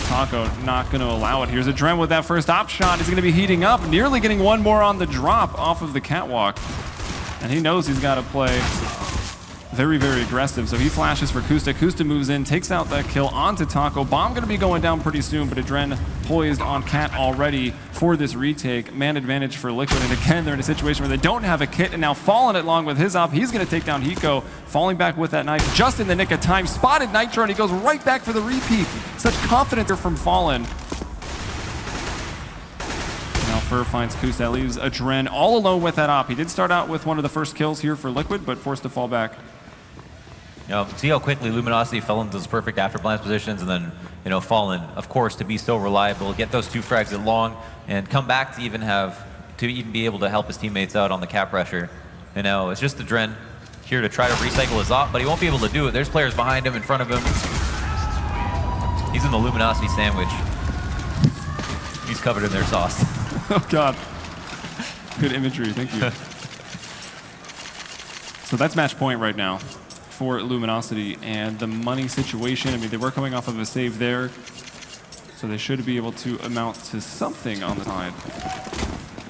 Taco not going to allow it. Here's Adren with that first op shot. He's going to be heating up, nearly getting one more on the drop off of the catwalk. And he knows he's got to play very, very aggressive. So he flashes for Kusta. Kusta moves in, takes out that kill onto Taco. Bomb going to be going down pretty soon, but Adren poised on Cat already for this retake. Man advantage for Liquid, and again, they're in a situation where they don't have a kit, and now Fallen along with his op. He's going to take down Hiko, falling back with that knife just in the nick of time. Spotted Nitro, and he goes right back for the repeat. Such confidence from Fallen. Now Fur finds Kusta. That leaves Adren all alone with that op. He did start out with one of the first kills here for Liquid, but forced to fall back. You know, see how quickly Luminosity fell into those perfect after blast positions, and then, you know, Fallen, of course, to be so reliable, get those 2 frags at long, and come back to even be able to help his teammates out on the cap pressure. You know, it's just Adren here to try to recycle his op, but he won't be able to do it. There's players behind him, in front of him. He's in the Luminosity sandwich. He's covered in their sauce. Oh God. Good imagery, thank you. So that's match point right now for Luminosity, and the money situation, I mean, they were coming off of a save there, so they should be able to amount to something on the side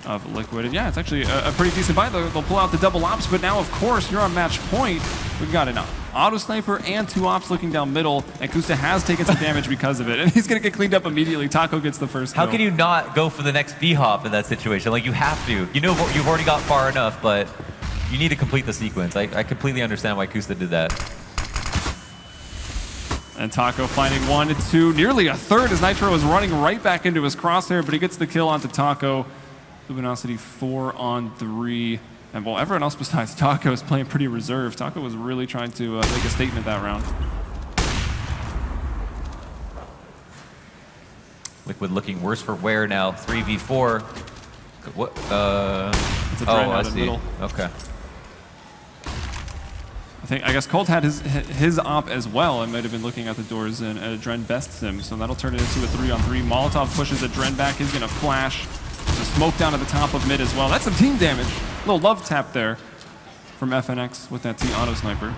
of Liquid. And yeah, it's actually a pretty decent buy. They'll pull out the double ops, but now, of course, you're on match point. We've got an auto sniper and 2 ops looking down middle, and Kusta has taken some damage because of it, and he's going to get cleaned up immediately. Taco gets the first kill. How can you not go for the next B-hop in that situation? Like, you have to. You know you've already got far enough, but you need to complete the sequence. I completely understand why Kusta did that. And Taco finding 1, 2, nearly a third as Nitro is running right back into his crosshair, but he gets the kill onto Taco. Luminosity 4-on-3. And well, everyone else besides Taco is playing pretty reserved. Taco was really trying to make a statement that round. Liquid looking worse for wear now. 3v4. What? It's a I out in the see. middle. Okay. I guess Colt had his op as well, and might have been looking at the doors, and Adren bests him, so that'll turn it into a 3-on-3. Molotov pushes Adren back. He's going to flash. There's a smoke down at the top of mid as well. That's some team damage. A little love tap there from FNX with that T-auto sniper.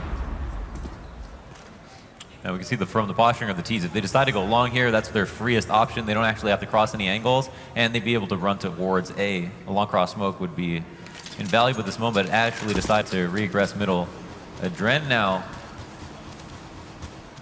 Now we can see from the posturing of the T's, if they decide to go long here, that's their freest option. They don't actually have to cross any angles, and they'd be able to run towards A. A long cross smoke would be invaluable at this moment. Actually decide to regress middle. Adren now,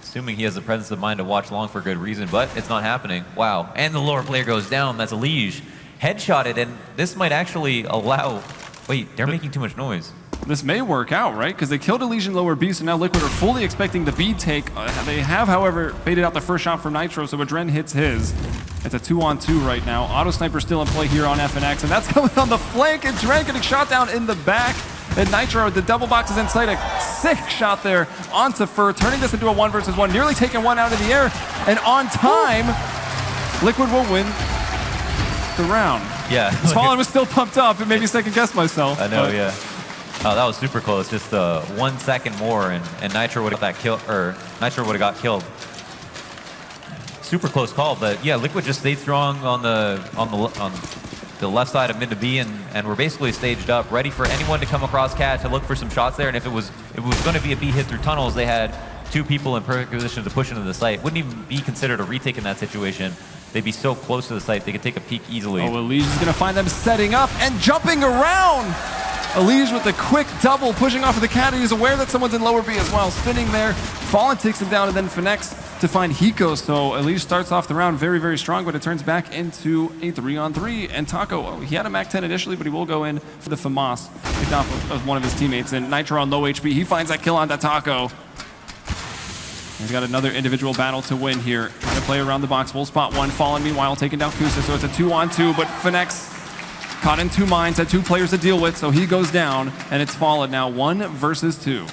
assuming he has the presence of mind to watch long for good reason, but it's not happening. Wow, and the lower player goes down. That's Elige. Headshotted, and this might actually allow... Wait, they're making too much noise. This may work out, right? Because they killed Elige in lower B, so now Liquid are fully expecting the B take. They have, however, baited out the first shot from Nitro, so Adren hits his. It's a 2-on-2 right now. Auto Sniper still in play here on FNX, and that's coming on the flank. Adren getting shot down in the back. And Nitro, the double box is in sight. A sick shot there onto Fur, turning this into a 1-versus-1, nearly taking one out of the air. And on time, Liquid will win the round. Yeah. Fallen was still pumped up. It made me second-guess myself. I know, yeah. Oh, that was super close. Just 1 second more, and Nitro would have got that kill, or Nitro would have got killed. Super close call, but yeah, Liquid just stayed strong on the left side of mid to B, and we're basically staged up, ready for anyone to come across Cat to look for some shots there. And if it was going to be a B hit through tunnels, they had 2 people in perfect position to push into the site. Wouldn't even be considered a retake in that situation. They'd be so close to the site, they could take a peek easily. Oh, Elige is going to find them setting up and jumping around. Elige with the quick double, pushing off of the Cat. He's aware that someone's in lower B as well. Spinning there. Fallen takes him down, and then FNX to find Hiko, so at least starts off the round very, very strong, but it turns back into a 3-on-3. And Taco, he had a MAC 10 initially, but he will go in for the FAMAS, picked off of one of his teammates. And Nitro on low HP, he finds that kill onto Taco. He's got another individual battle to win here. Trying to play around the box, will spot one. Fallen meanwhile taking down Kusa, so it's a 2-on-2, but Finex caught in 2 mines, had 2 players to deal with, so he goes down, and it's Fallen now 1 versus 2.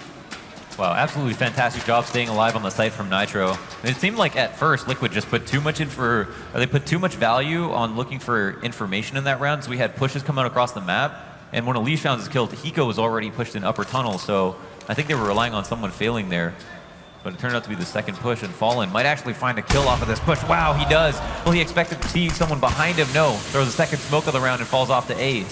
Wow, absolutely fantastic job staying alive on the site from Nitro. It seemed like at first Liquid just put too much they put too much value on looking for information in that round, so we had pushes come out across the map, and when Elise found his kill, Hiko was already pushed in upper tunnel, so I think they were relying on someone failing there. But it turned out to be the second push, and Fallen might actually find a kill off of this push. Wow, he does. Well, he expected to see someone behind him. No, throws a second smoke of the round and falls off to A.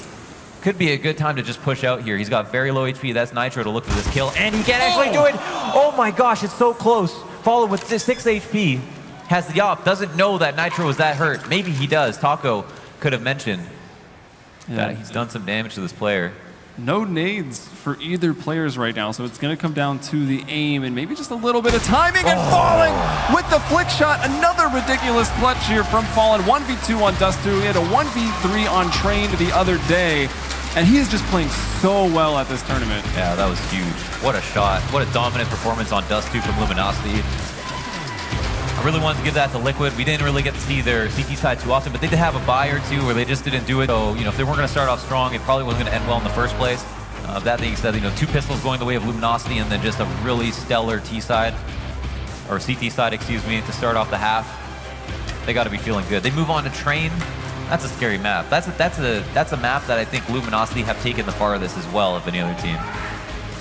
Could be a good time to just push out here. He's got very low HP. That's Nitro to look for this kill, and he can't actually do it. Oh my gosh, it's so close. Fallen with 6 HP has the op. Doesn't know that Nitro was that hurt. Maybe he does. Taco could have mentioned that he's done some damage to this player. No nades for either players right now, so it's going to come down to the aim and maybe just a little bit of timing, and Falling with the flick shot. Another ridiculous clutch here from Fallen. 1v2 on Dust2. He had a 1v3 on Train the other day, and he is just playing so well at this tournament. Yeah, that was huge. What a shot. What a dominant performance on Dust2 from Luminosity. I really wanted to give that to Liquid. We didn't really get to see their CT side too often, but they did have a buy or two where they just didn't do it. So, if they weren't going to start off strong, it probably wasn't going to end well in the first place. That being said, 2 pistols going the way of Luminosity, and then just a really stellar T side, or CT side, excuse me, to start off the half. They got to be feeling good. They move on to Train. That's a scary map. That's a map that I think Luminosity have taken the farthest as well of any other team.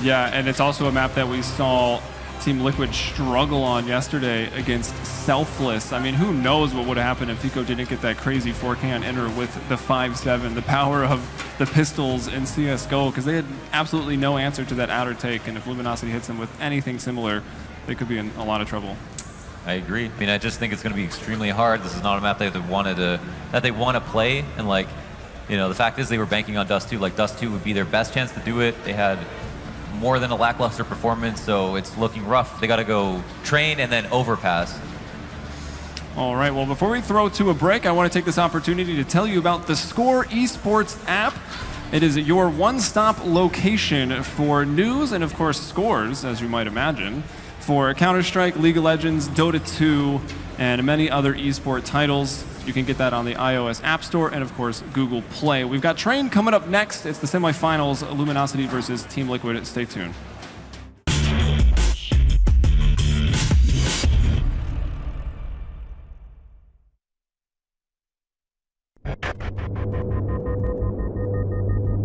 Yeah, and it's also a map that we saw Team Liquid struggle on yesterday against Selfless. I mean, who knows what would have happened if Hiko didn't get that crazy 4K on enter with the 5-7, the power of the pistols in CSGO, because they had absolutely no answer to that outer take, and if Luminosity hits them with anything similar, they could be in a lot of trouble. I agree. I mean, I just think it's going to be extremely hard. This is not a map that they want to play, and the fact is they were banking on Dust2. Dust2 would be their best chance to do it. They had more than a lackluster performance, so it's looking rough. They got to go Train and then overpass. All right, well, before we throw to a break, I want to take this opportunity to tell you about the Score eSports app. It is your one-stop location for news and, of course, scores, as you might imagine, for Counter-Strike, League of Legends, Dota 2, and many other eSport titles. You can get that on the iOS App Store and, of course, Google Play. We've got Train coming up next. It's the semifinals, Luminosity versus Team Liquid. Stay tuned.